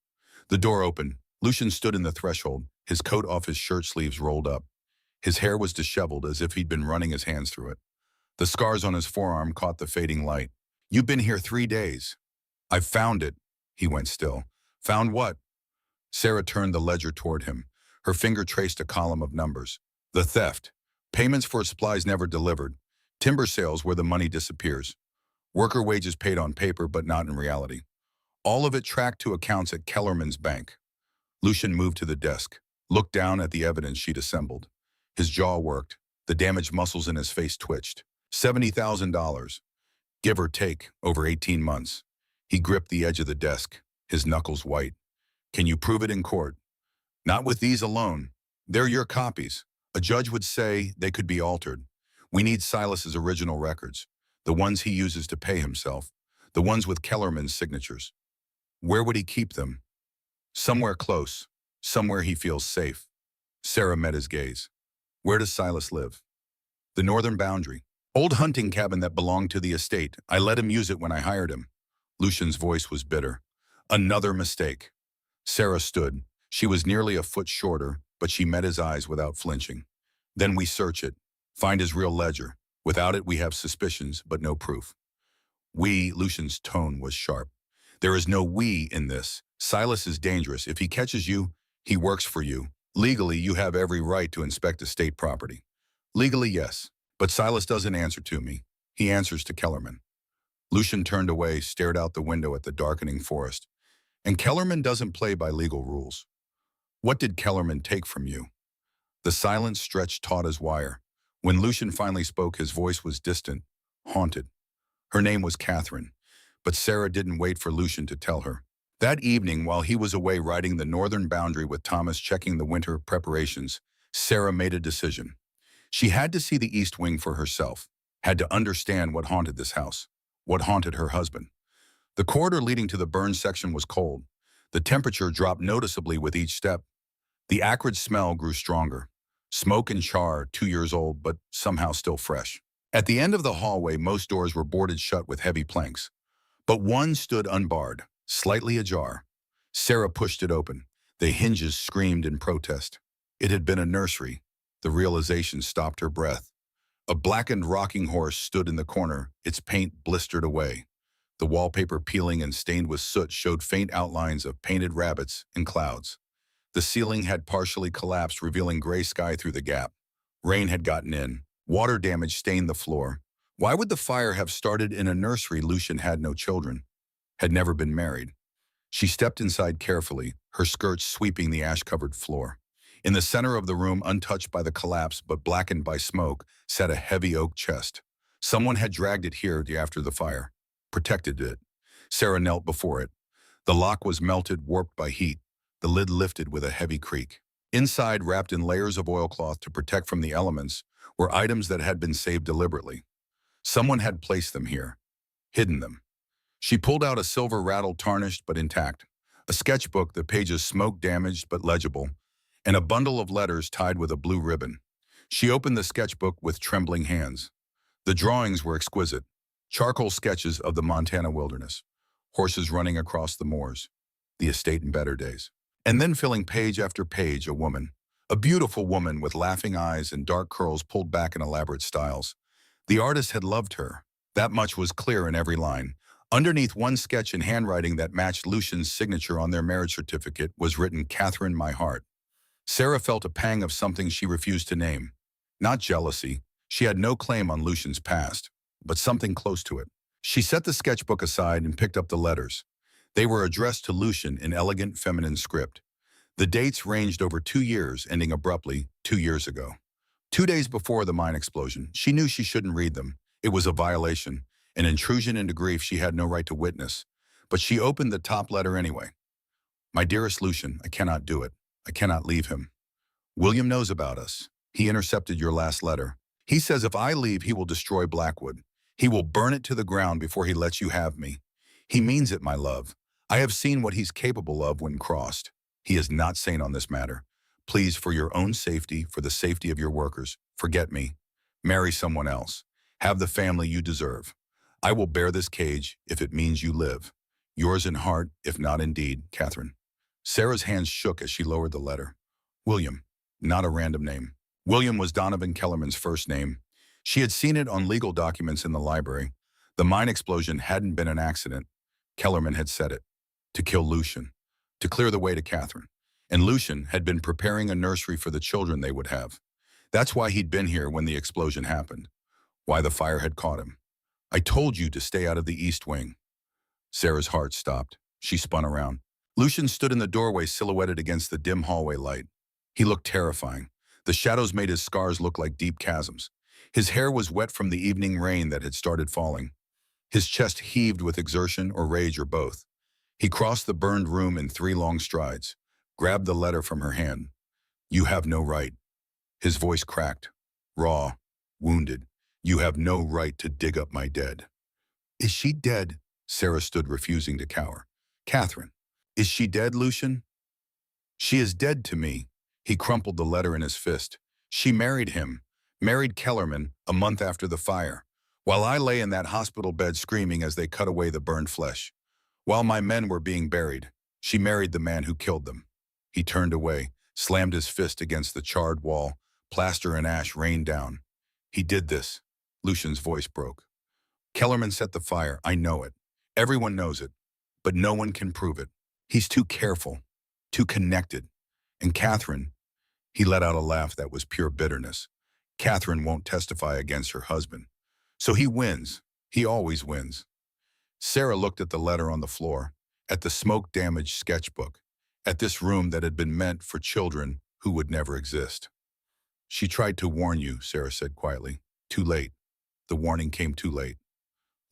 A: The door opened. Lucian stood in the threshold, his coat off his shirt sleeves rolled up. His hair was disheveled as if he'd been running his hands through it. The scars on his forearm caught the fading light. You've been here 3 days. I've found it. He went still. Found what? Sarah turned the ledger toward him. Her finger traced a column of numbers. The theft. Payments for supplies never delivered. Timber sales where the money disappears. Worker wages paid on paper but not in reality. All of it tracked to accounts at Kellerman's bank. Lucian moved to the desk, looked down at the evidence she'd assembled. His jaw worked. The damaged muscles in his face twitched. $70,000. Give or take, over 18 months. He gripped the edge of the desk, his knuckles white. Can you prove it in court? Not with these alone. They're your copies. A judge would say they could be altered. We need Silas's original records, the ones he uses to pay himself, the ones with Kellerman's signatures. Where would he keep them? Somewhere close, somewhere he feels safe. Sarah met his gaze. Where does Silas live? The northern boundary. Old hunting cabin that belonged to the estate. I let him use it when I hired him. Lucian's voice was bitter. Another mistake. Sarah stood. She was nearly a foot shorter, but she met his eyes without flinching. Then we search it, find his real ledger. Without it, we have suspicions, but no proof. We, Lucian's tone was sharp. There is no we in this. Silas is dangerous. If he catches you, he works for you. Legally, you have every right to inspect estate property. Legally, yes. But Silas doesn't answer to me. He answers to Kellerman. Lucian turned away, stared out the window at the darkening forest. And Kellerman doesn't play by legal rules. What did Kellerman take from you? The silence stretched taut as wire. When Lucian finally spoke, his voice was distant, haunted. Her name was Catherine, but Sarah didn't wait for Lucian to tell her. That evening, while he was away riding the northern boundary with Thomas checking the winter preparations, Sarah made a decision. She had to see the East Wing for herself, had to understand what haunted this house, what haunted her husband. The corridor leading to the burn section was cold. The temperature dropped noticeably with each step. The acrid smell grew stronger. Smoke and char, 2 years old, but somehow still fresh. At the end of the hallway, most doors were boarded shut with heavy planks. But one stood unbarred, slightly ajar. Sarah pushed it open. The hinges screamed in protest. It had been a nursery. The realization stopped her breath. A blackened rocking horse stood in the corner, its paint blistered away. The wallpaper peeling and stained with soot showed faint outlines of painted rabbits and clouds. The ceiling had partially collapsed, revealing gray sky through the gap. Rain had gotten in. Water damage stained the floor. Why would the fire have started in a nursery? Lucian had no children, had never been married. She stepped inside carefully, her skirts sweeping the ash-covered floor. In the center of the room, untouched by the collapse but blackened by smoke, sat a heavy oak chest. Someone had dragged it here after the fire, protected it. Sarah knelt before it. The lock was melted, warped by heat. The lid lifted with a heavy creak. Inside, wrapped in layers of oilcloth to protect from the elements, were items that had been saved deliberately. Someone had placed them here, hidden them. She pulled out a silver rattle, tarnished but intact, a sketchbook, the pages smoke-damaged but legible, and a bundle of letters tied with a blue ribbon. She opened the sketchbook with trembling hands. The drawings were exquisite, charcoal sketches of the Montana wilderness, horses running across the moors, the estate in better days. And then filling page after page, a beautiful woman with laughing eyes and dark curls pulled back in elaborate styles. The artist had loved her. That much was clear in every line. Underneath one sketch in handwriting that matched Lucian's signature on their marriage certificate was written, "Catherine, my heart." Sarah felt a pang of something she refused to name. Not jealousy. She had no claim on Lucian's past, but something close to it. She set the sketchbook aside and picked up the letters. They were addressed to Lucian in elegant feminine script. The dates ranged over 2 years, ending abruptly 2 years ago. 2 days before the mine explosion. She knew she shouldn't read them. It was a violation, an intrusion into grief she had no right to witness. But she opened the top letter anyway. "My dearest Lucian, I cannot do it. I cannot leave him. William knows about us. He intercepted your last letter. He says if I leave, he will destroy Blackwood. He will burn it to the ground before he lets you have me. He means it, my love. I have seen what he's capable of when crossed. He is not sane on this matter. Please, for your own safety, for the safety of your workers, forget me. Marry someone else. Have the family you deserve. I will bear this cage if it means you live. Yours in heart, if not in deed, Catherine." Sarah's hands shook as she lowered the letter. William, not a random name. William was Donovan Kellerman's first name. She had seen it on legal documents in the library. The mine explosion hadn't been an accident. Kellerman had said it. To kill Lucian. To clear the way to Catherine. And Lucian had been preparing a nursery for the children they would have. That's why he'd been here when the explosion happened. Why the fire had caught him. "I told you to stay out of the East Wing." Sarah's heart stopped. She spun around. Lucian stood in the doorway, silhouetted against the dim hallway light. He looked terrifying. The shadows made his scars look like deep chasms. His hair was wet from the evening rain that had started falling. His chest heaved with exertion or rage or both. He crossed the burned room in 3 long strides, grabbed the letter from her hand. "You have no right." His voice cracked, raw, wounded. "You have no right to dig up my dead." "Is she dead?" Sarah stood, refusing to cower. "Catherine, is she dead, Lucian?" "She is dead to me." He crumpled the letter in his fist. "She married him, married Kellerman, a month after the fire, while I lay in that hospital bed screaming as they cut away the burned flesh. While my men were being buried, she married the man who killed them." He turned away, slammed his fist against the charred wall. Plaster and ash rained down. "He did this." Lucian's voice broke. "Kellerman set the fire. I know it. Everyone knows it. But no one can prove it. He's too careful, too connected. And Catherine," he let out a laugh that was pure bitterness, "Catherine won't testify against her husband. So he wins. He always wins." Sarah looked at the letter on the floor, at the smoke-damaged sketchbook, at this room that had been meant for children who would never exist. "She tried to warn you," Sarah said quietly. "Too late. The warning came too late."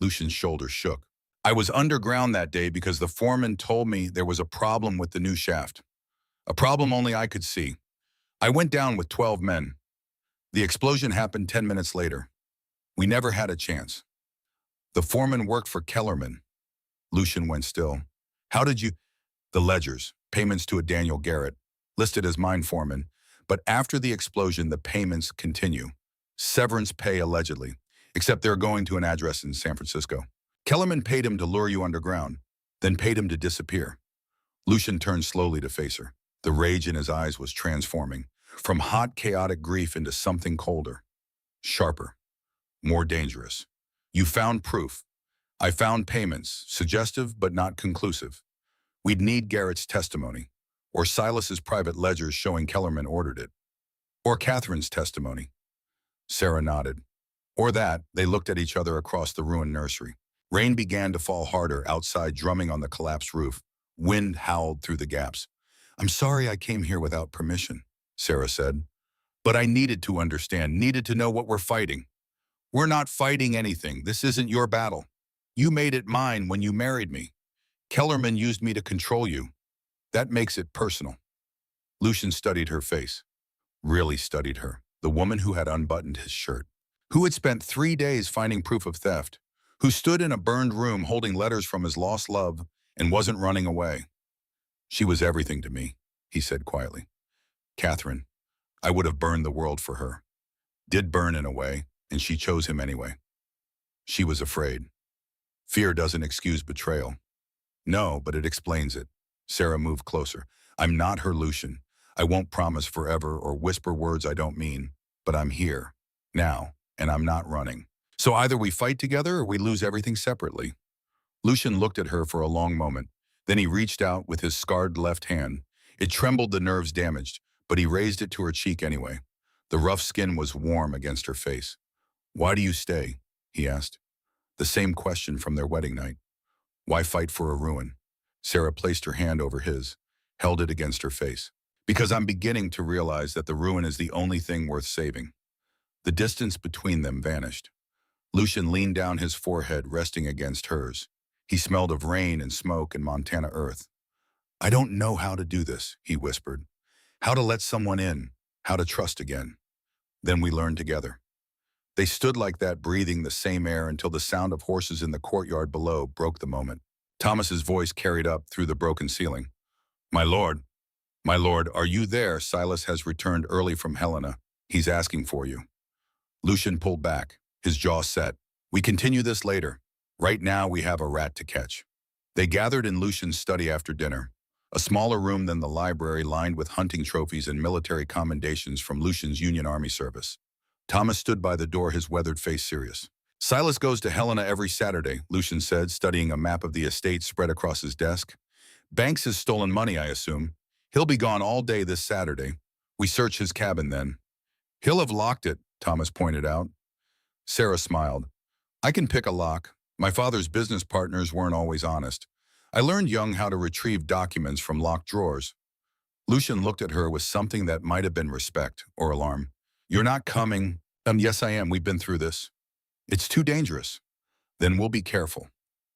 A: Lucian's shoulders shook. "I was underground that day because the foreman told me there was a problem with the new shaft. A problem only I could see. I went down with 12 men. The explosion happened 10 minutes later. We never had a chance. The foreman worked for Kellerman." Lucian went still. "How did you—" "The ledgers, payments to a Daniel Garrett, listed as mine foreman. But after the explosion, the payments continue. Severance pay allegedly, except they're going to an address in San Francisco. Kellerman paid him to lure you underground, then paid him to disappear." Lucian turned slowly to face her. The rage in his eyes was transforming, from hot, chaotic grief into something colder, sharper, more dangerous. "You found proof. I found payments, suggestive but not conclusive. We'd need Garrett's testimony. Or Silas's private ledgers showing Kellerman ordered it. Or Catherine's testimony. Sarah nodded. Or that, they looked at each other across the ruined nursery. Rain began to fall harder outside, drumming on the collapsed roof. Wind howled through the gaps. "I'm sorry I came here without permission," Sarah said. "But I needed to understand, needed to know what we're fighting. We're not fighting anything. This isn't your battle. You made it mine when you married me. Kellerman used me to control you. That makes it personal." Lucian studied her face. Really studied her. The woman who had unbuttoned his shirt. Who had spent 3 days finding proof of theft. Who stood in a burned room holding letters from his lost love and wasn't running away. "She was everything to me," he said quietly. "Catherine, I would have burned the world for her. Did burn in a way, and she chose him anyway. She was afraid. Fear doesn't excuse betrayal." "No, but it explains it." Sarah moved closer. "I'm not her Lucian. I won't promise forever or whisper words I don't mean, but I'm here, now, and I'm not running. So either we fight together or we lose everything separately." Lucian looked at her for a long moment. Then he reached out with his scarred left hand. It trembled, the nerves damaged, but he raised it to her cheek anyway. The rough skin was warm against her face. "Why do you stay?" he asked. The same question from their wedding night. "Why fight for a ruin?" Sarah placed her hand over his, held it against her face. "Because I'm beginning to realize that the ruin is the only thing worth saving." The distance between them vanished. Lucian leaned down, his forehead resting against hers. He smelled of rain and smoke and Montana earth. "I don't know how to do this," he whispered. "How to let someone in, how to trust again." Then we learned together. They stood like that, breathing the same air until the sound of horses in the courtyard below broke the moment. Thomas's voice carried up through the broken ceiling. My lord, are you there? Silas has returned early from Helena. He's asking for you." Lucian pulled back, his jaw set. "We continue this later. Right now we have a rat to catch." They gathered in Lucian's study after dinner, a smaller room than the library lined with hunting trophies and military commendations from Lucian's Union Army service. Thomas stood by the door, his weathered face serious. "Silas goes to Helena every Saturday," Lucian said, studying a map of the estate spread across his desk. "Banks has stolen money, I assume. He'll be gone all day this Saturday. We search his cabin then." "He'll have locked it," Thomas pointed out. Sarah smiled. "I can pick a lock. My father's business partners weren't always honest. I learned young how to retrieve documents from locked drawers." Lucian looked at her with something that might have been respect or alarm. "You're not coming?" Yes, I am. We've been through this." "It's too dangerous." "Then we'll be careful."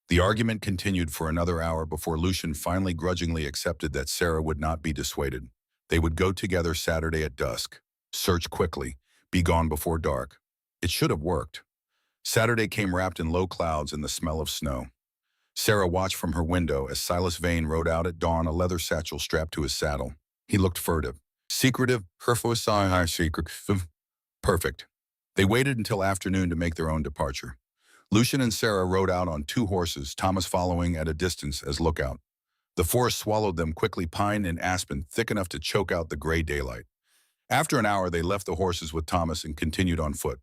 A: The argument continued for another hour before Lucian finally grudgingly accepted that Sarah would not be dissuaded. They would go together Saturday at dusk, search quickly, be gone before dark. It should have worked. Saturday came wrapped in low clouds and the smell of snow. Sarah watched from her window as Silas Vane rode out at dawn, a leather satchel strapped to his saddle. He looked furtive. Secretive, perfect. They waited until afternoon to make their own departure. Lucian and Sarah rode out on 2 horses, Thomas following at a distance as lookout. The forest swallowed them quickly, pine and aspen thick enough to choke out the gray daylight. After an hour, they left the horses with Thomas and continued on foot.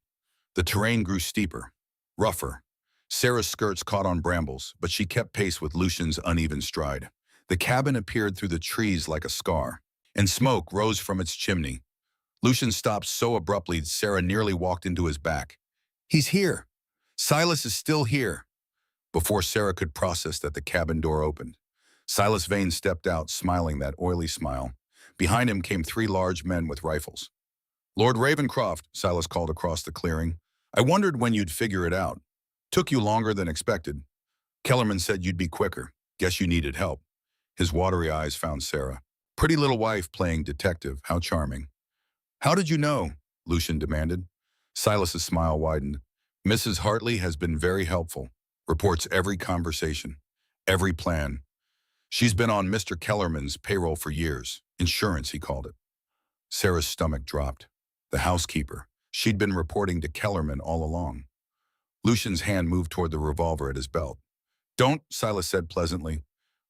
A: The terrain grew steeper, rougher. Sarah's skirts caught on brambles, but she kept pace with Lucian's uneven stride. The cabin appeared through the trees like a scar, and smoke rose from its chimney. Lucian stopped so abruptly Sarah nearly walked into his back. "He's here! Silas is still here!" Before Sarah could process that, the cabin door opened. Silas Vane stepped out, smiling that oily smile. Behind him came 3 large men with rifles. "Lord Ravencroft," Silas called across the clearing. "I wondered when you'd figure it out. Took you longer than expected. Kellerman said you'd be quicker. Guess you needed help." His watery eyes found Sarah. "Pretty little wife playing detective. How charming." "How did you know?" Lucian demanded. Silas's smile widened. "Mrs. Hartley has been very helpful. Reports every conversation, every plan. She's been on Mr. Kellerman's payroll for years. Insurance, he called it." Sarah's stomach dropped. The housekeeper. She'd been reporting to Kellerman all along. Lucian's hand moved toward the revolver at his belt. "Don't," Silas said pleasantly.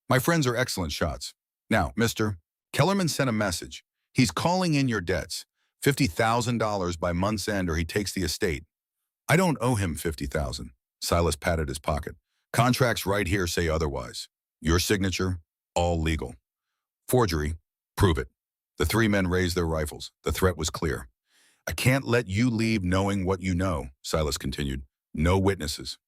A: "My friends are excellent shots. Now, Mr. Kellerman sent a message. He's calling in your debts. $50,000 by month's end or he takes the estate." "I don't owe him $50,000. Silas patted his pocket. "Contracts right here say otherwise. Your signature, all legal." "Forgery." Prove it. The three men raised their rifles. The threat was clear. I can't let you leave knowing what you know, Silas continued. No witnesses.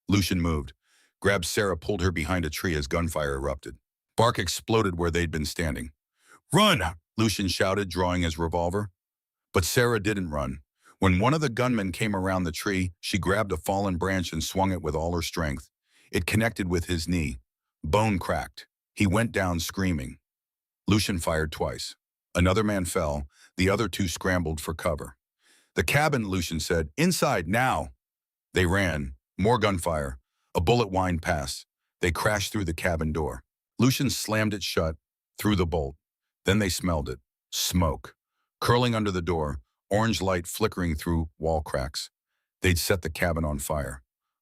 A: Lucian moved, grabbed Sarah, pulled her behind a tree as gunfire erupted. Bark exploded where they'd been standing. Run! Lucian shouted, drawing his revolver. But Sarah didn't run. When one of the gunmen came around the tree, she grabbed a fallen branch and swung it with all her strength. It connected with his knee. Bone cracked. He went down screaming. Lucian fired twice. Another man fell. The other two scrambled for cover. The cabin, Lucian said. Inside, now! They ran. More gunfire. A bullet whined past. They crashed through the cabin door. Lucian slammed it shut, threw the bolt. Then they smelled it. Smoke. Curling under the door, orange light flickering through wall cracks. They'd set the cabin on fire.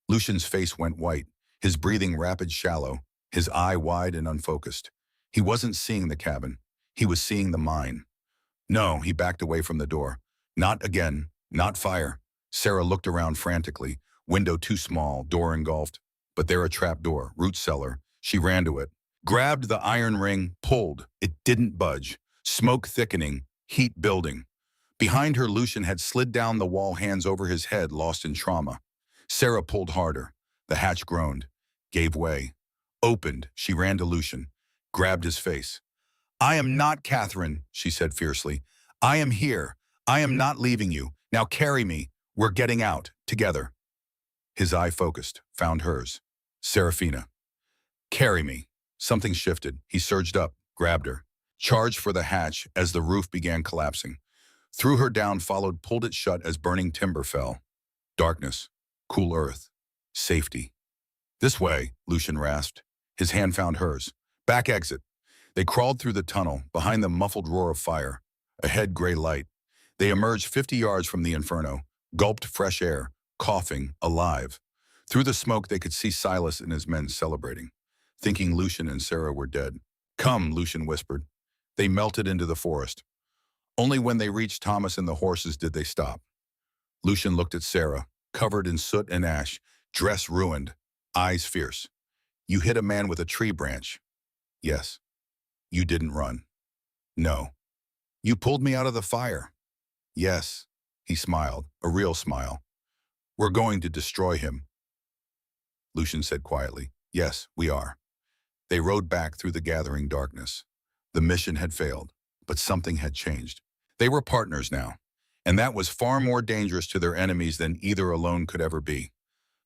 A: Lucian's face went white, his breathing rapid, shallow, his eye wide and unfocused. He wasn't seeing the cabin. He was seeing the mine. No, he backed away from the door. Not again. Not fire. Sarah looked around frantically. Window too small, door engulfed. But there a trap door, root cellar. She ran to it. Grabbed the iron ring, pulled. It didn't budge. Smoke thickening, heat building. Behind her, Lucian had slid down the wall, hands over his head, lost in trauma. Sarah pulled harder. The hatch groaned, gave way. Opened. She ran to Lucian, grabbed his face. I am not Catherine, she said fiercely. I am here. I am not leaving you. Now carry me. We're getting out, together. His eye focused, found hers. Serafina. Carry me. Something shifted. He surged up, grabbed her. Charged for the hatch as the roof began collapsing. Threw her down, followed, pulled it shut as burning timber fell. Darkness. Cool earth. Safety. This way, Lucian rasped. His hand found hers. Back exit. They crawled through the tunnel, behind the muffled roar of fire. Ahead, gray light. They emerged 50 yards from the inferno, gulped fresh air, coughing, alive. Through the smoke, they could see Silas and his men celebrating, thinking Lucian and Sarah were dead. Come, Lucian whispered. They melted into the forest. Only when they reached Thomas and the horses did they stop. Lucian looked at Sarah, covered in soot and ash, dress ruined, eyes fierce. You hit a man with a tree branch. Yes. You didn't run. No. You pulled me out of the fire. Yes. He smiled, a real smile. We're going to destroy him. Lucian said quietly, yes, we are. They rode back through the gathering darkness. The mission had failed, but something had changed. They were partners now, and that was far more dangerous to their enemies than either alone could ever be.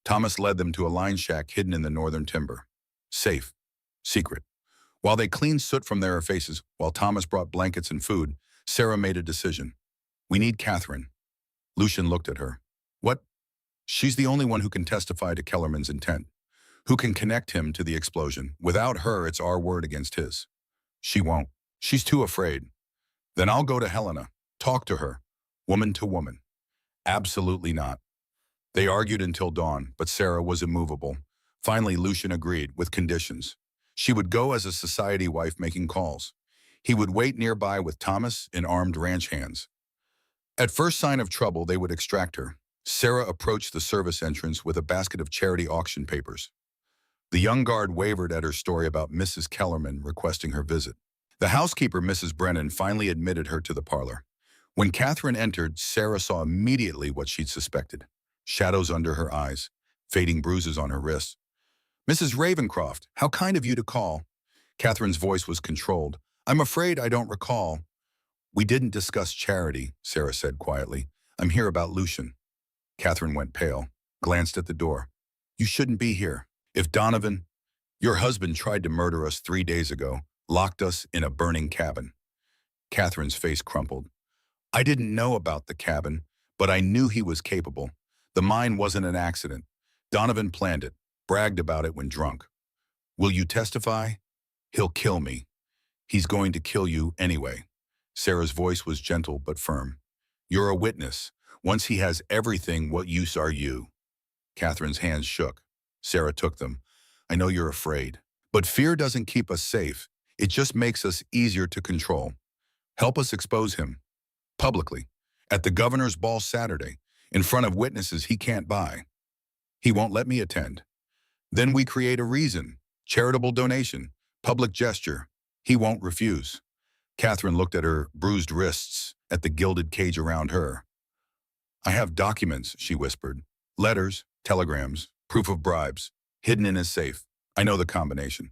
A: Thomas led them to a line shack hidden in the northern timber. Safe. Secret. While they cleaned soot from their faces, while Thomas brought blankets and food, Sarah made a decision. We need Catherine. Lucian looked at her. What? She's the only one who can testify to Kellerman's intent, who can connect him to the explosion. Without her, it's our word against his. She won't. She's too afraid. Then I'll go to Helena, talk to her, woman to woman. Absolutely not. They argued until dawn, but Sarah was immovable. Finally, Lucian agreed, with conditions. She would go as a society wife making calls. He would wait nearby with Thomas in armed ranch hands. At first sign of trouble, they would extract her. Sarah approached the service entrance with a basket of charity auction papers. The young guard wavered at her story about Mrs. Kellerman requesting her visit. The housekeeper, Mrs. Brennan, finally admitted her to the parlor. When Catherine entered, Sarah saw immediately what she'd suspected. Shadows under her eyes, fading bruises on her wrists. Mrs. Ravencroft, how kind of you to call. Catherine's voice was controlled. I'm afraid I don't recall. We didn't discuss charity, Sarah said quietly. I'm here about Lucian. Catherine went pale, glanced at the door. You shouldn't be here. If Donovan, your husband tried to murder us 3 days ago, locked us in a burning cabin. Catherine's face crumpled. I didn't know about the cabin, but I knew he was capable. The mine wasn't an accident. Donovan planned it, bragged about it when drunk. Will you testify? He'll kill me. He's going to kill you anyway. Sarah's voice was gentle but firm. You're a witness. Once he has everything, what use are you? Catherine's hands shook. Sarah took them. I know you're afraid, but fear doesn't keep us safe. It just makes us easier to control. Help us expose him. Publicly. At the governor's ball Saturday. In front of witnesses he can't buy. He won't let me attend. Then we create a reason. Charitable donation. Public gesture. He won't refuse. Catherine looked at her bruised wrists, at the gilded cage around her. I have documents, she whispered. Letters, telegrams, proof of bribes, hidden in his safe. I know the combination.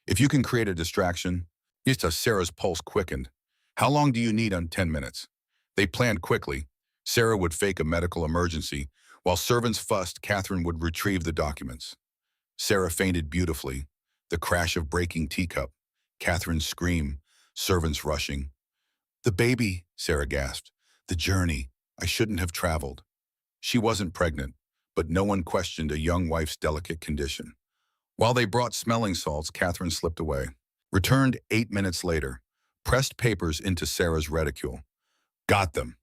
A: If you can create a distraction, yes, Sarah's pulse quickened. How long do you need on 10 minutes? They planned quickly. Sarah would fake a medical emergency. While servants fussed, Catherine would retrieve the documents. Sarah fainted beautifully. The crash of breaking teacup. Catherine's scream. Servants rushing. The baby, Sarah gasped. The journey. I shouldn't have traveled. She wasn't pregnant, but no one questioned a young wife's delicate condition. While they brought smelling salts, Catherine slipped away. Returned 8 minutes later. Pressed papers into Sarah's reticule. Got them.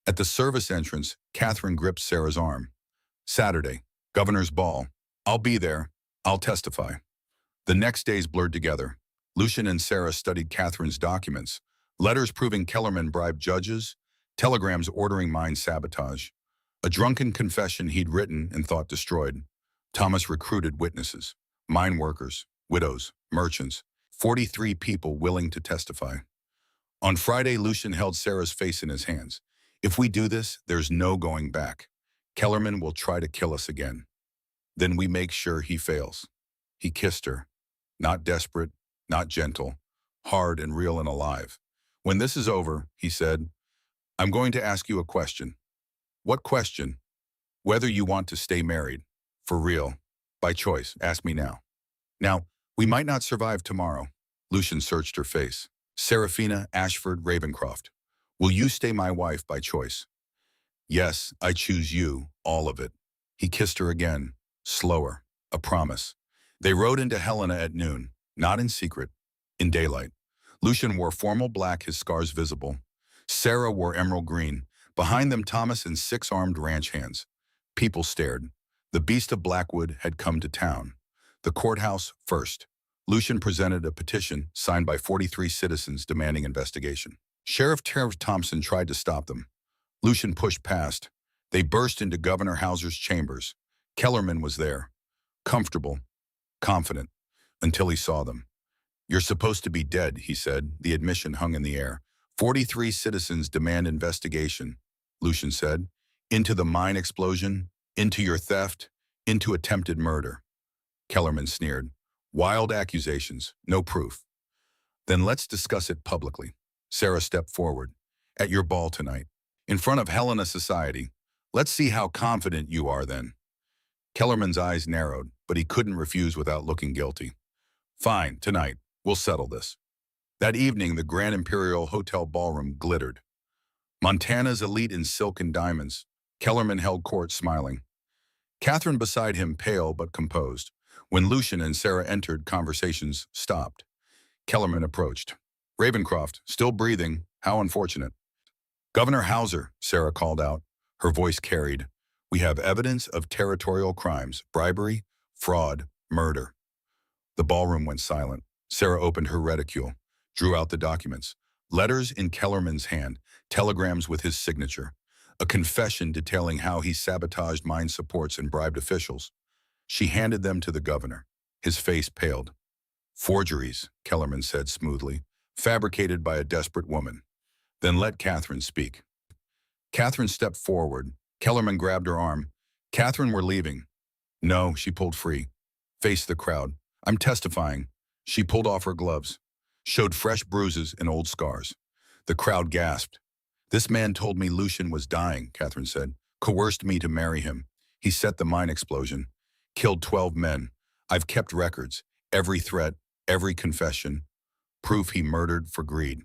A: At the service entrance, Catherine gripped Sarah's arm. Saturday, Governor's Ball. I'll be there. I'll testify. The next days blurred together. Lucian and Sarah studied Catherine's documents. Letters proving Kellerman bribed judges. Telegrams ordering mine sabotage. A drunken confession he'd written and thought destroyed. Thomas recruited witnesses. Mine workers, widows, merchants. 43 people willing to testify. On Friday, Lucian held Sarah's face in his hands. If we do this, there's no going back. Kellerman will try to kill us again. Then we make sure he fails. He kissed her. Not desperate, not gentle. Hard and real and alive. When this is over, he said, I'm going to ask you a question. What question? Whether you want to stay married. For real. By choice. Ask me now. Now, we might not survive tomorrow. Lucian searched her face. Serafina Ashford Ravencroft. Will you stay my wife by choice? Yes, I choose you, all of it. He kissed her again, slower, a promise. They rode into Helena at noon, not in secret, in daylight. Lucian wore formal black, his scars visible. Sarah wore emerald green. Behind them, Thomas and 6 armed ranch hands. People stared. The beast of Blackwood had come to town. The courthouse first. Lucian presented a petition signed by 43 citizens demanding investigation. Sheriff Terrence Thompson tried to stop them. Lucian pushed past. They burst into Governor Hauser's chambers. Kellerman was there, comfortable, confident, until he saw them. You're supposed to be dead, he said. The admission hung in the air. 43 citizens demand investigation, Lucian said. Into the mine explosion, into your theft, into attempted murder. Kellerman sneered. Wild accusations, no proof. Then let's discuss it publicly. Sarah stepped forward. At your ball tonight, in front of Helena Society. Let's see how confident you are then. Kellerman's eyes narrowed, but he couldn't refuse without looking guilty. Fine, tonight. We'll settle this. That evening, the Grand Imperial Hotel ballroom glittered. Montana's elite in silk and diamonds. Kellerman held court, smiling. Catherine beside him, pale but composed. When Lucian and Sarah entered, conversations stopped. Kellerman approached. Ravencroft, still breathing. How unfortunate. Governor Hauser, Sarah called out. Her voice carried. We have evidence of territorial crimes, bribery, fraud, murder. The ballroom went silent. Sarah opened her reticule, drew out the documents. Letters in Kellerman's hand, telegrams with his signature. A confession detailing how he sabotaged mine supports and bribed officials. She handed them to the governor. His face paled. Forgeries, Kellerman said smoothly, fabricated by a desperate woman. Then let Catherine speak. Catherine stepped forward. Kellerman grabbed her arm. Catherine, we're leaving. No, she pulled free. Faced the crowd. I'm testifying. She pulled off her gloves. Showed fresh bruises and old scars. The crowd gasped. This man told me Lucian was dying, Catherine said. Coerced me to marry him. He set the mine explosion. Killed 12 men. I've kept records. Every threat, every confession. Proof he murdered for greed.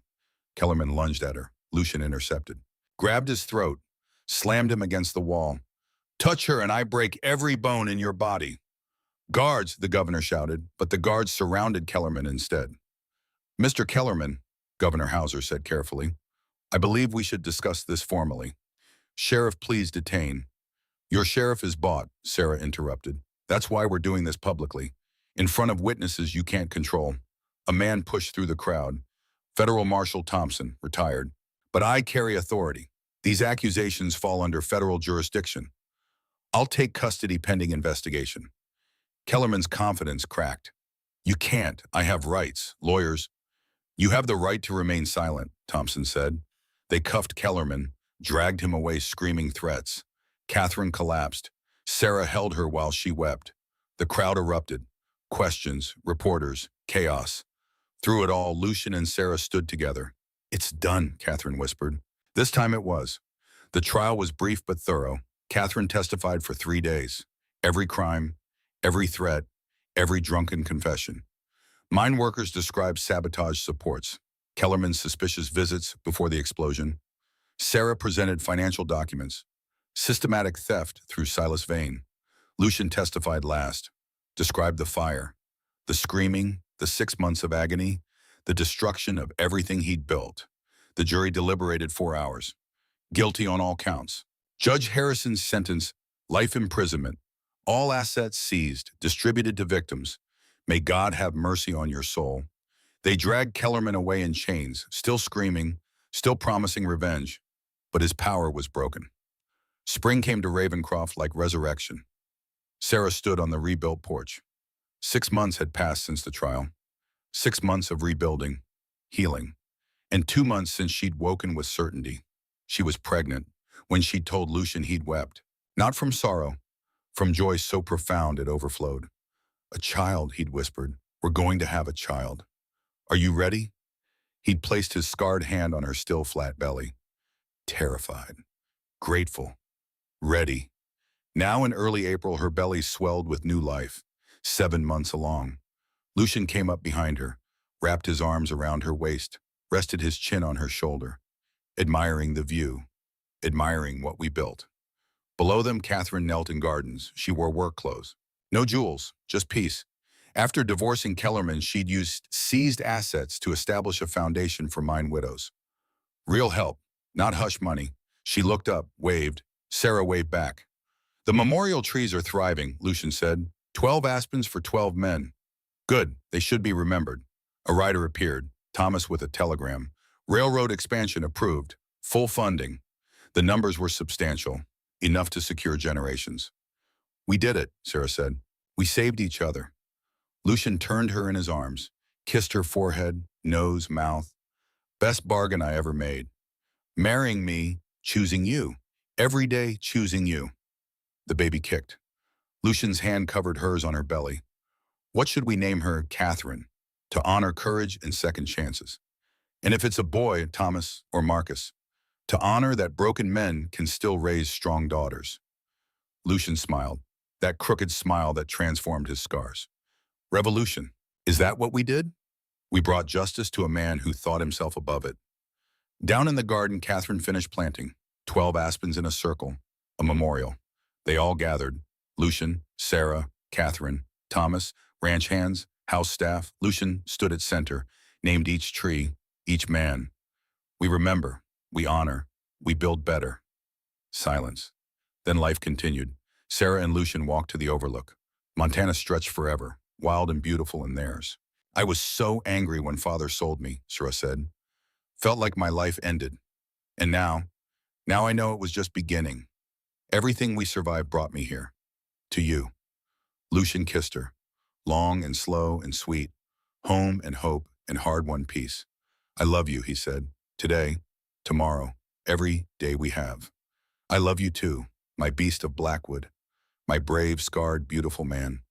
A: Kellerman lunged at her. Lucian intercepted. Grabbed his throat. Slammed him against the wall. Touch her and I break every bone in your body. Guards, the governor shouted, but the guards surrounded Kellerman instead. Mr. Kellerman, Governor Hauser said carefully, I believe we should discuss this formally. Sheriff, please detain. Your sheriff is bought, Sarah interrupted. That's why we're doing this publicly. In front of witnesses you can't control. A man pushed through the crowd. Federal Marshal Thompson, retired. But I carry authority. These accusations fall under federal jurisdiction. I'll take custody pending investigation. Kellerman's confidence cracked. You can't. I have rights. Lawyers. You have the right to remain silent, Thompson said. They cuffed Kellerman, dragged him away screaming threats. Catherine collapsed. Sarah held her while she wept. The crowd erupted. Questions, reporters, chaos. Through it all, Lucian and Sarah stood together. It's done, Catherine whispered. This time it was. The trial was brief but thorough. Catherine testified for 3 days. Every crime, every threat, every drunken confession. Mine workers described sabotage supports, Kellerman's suspicious visits before the explosion. Sarah presented financial documents, systematic theft through Silas Vane. Lucian testified last, described the fire, the screaming, the 6 months of agony, the destruction of everything he'd built. The jury deliberated 4 hours. Guilty on all counts. Judge Harrison's sentence, life imprisonment, all assets seized, distributed to victims. May God have mercy on your soul. They dragged Kellerman away in chains, still screaming, still promising revenge, but his power was broken. Spring came to Ravencroft like resurrection. Sarah stood on the rebuilt porch. 6 months had passed since the trial. 6 months of rebuilding, healing, and 2 months since she'd woken with certainty. She was pregnant when she'd told Lucian he'd wept, not from sorrow, from joy so profound it overflowed. A child, he'd whispered. We're going to have a child. Are you ready? He'd placed his scarred hand on her still flat belly. Terrified, grateful, ready. Now in early April, her belly swelled with new life, 7 months along. Lucian came up behind her, wrapped his arms around her waist, rested his chin on her shoulder, admiring the view, admiring what we built. Below them, Catherine knelt in gardens. She wore work clothes. No jewels, just peace. After divorcing Kellerman, she'd used seized assets to establish a foundation for mine widows. Real help, not hush money. She looked up, waved. Sarah waved back. The memorial trees are thriving, Lucian said. 12 aspens for 12 men. Good, they should be remembered. A rider appeared, Thomas with a telegram. Railroad expansion approved. Full funding. The numbers were substantial, enough to secure generations. We did it, Sarah said. We saved each other. Lucian turned her in his arms, kissed her forehead, nose, mouth. Best bargain I ever made. Marrying me, choosing you. Every day, choosing you. The baby kicked. Lucian's hand covered hers on her belly. What should we name her? Catherine, to honor courage and second chances. And if it's a boy, Thomas or Marcus, to honor that broken men can still raise strong daughters. Lucian smiled, that crooked smile that transformed his scars. Revolution. Is that what we did? We brought justice to a man who thought himself above it. Down in the garden, Catherine finished planting, 12 aspens in a circle, a memorial. They all gathered, Lucian, Sarah, Catherine, Thomas, ranch hands, house staff. Lucian stood at center, named each tree, each man. We remember, we honor, we build better. Silence. Then life continued. Sarah and Lucian walked to the overlook. Montana stretched forever, wild and beautiful in theirs. I was so angry when Father sold me, Sarah said. Felt like my life ended. And now I know it was just beginning. Everything we survived brought me here. To you. Lucian kissed her. Long and slow and sweet. Home and hope and hard-won peace. I love you, he said. Today, tomorrow, every day we have. I love you too, my beast of Blackwood. My brave, scarred, beautiful man.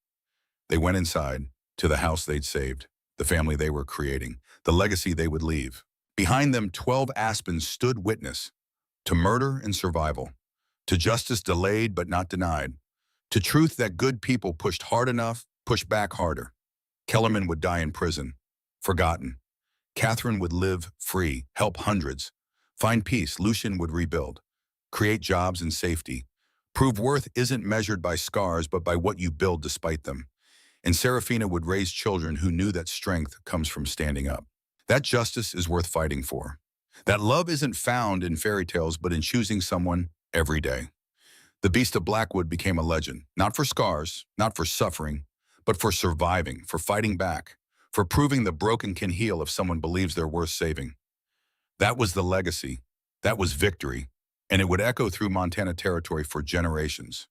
A: They went inside, to the house they'd saved, the family they were creating, the legacy they would leave. Behind them, 12 aspens stood witness to murder and survival, to justice delayed but not denied, to truth that good people pushed hard enough, pushed back harder. Kellerman would die in prison, forgotten. Catherine would live free, help hundreds, find peace. Lucian would rebuild, create jobs and safety. Prove worth isn't measured by scars, but by what you build despite them. And Serafina would raise children who knew that strength comes from standing up. That justice is worth fighting for. That love isn't found in fairy tales, but in choosing someone every day. The Beast of Blackwood became a legend, not for scars, not for suffering, but for surviving, for fighting back, for proving the broken can heal if someone believes they're worth saving. That was the legacy. That was victory. And it would echo through Montana territory for generations.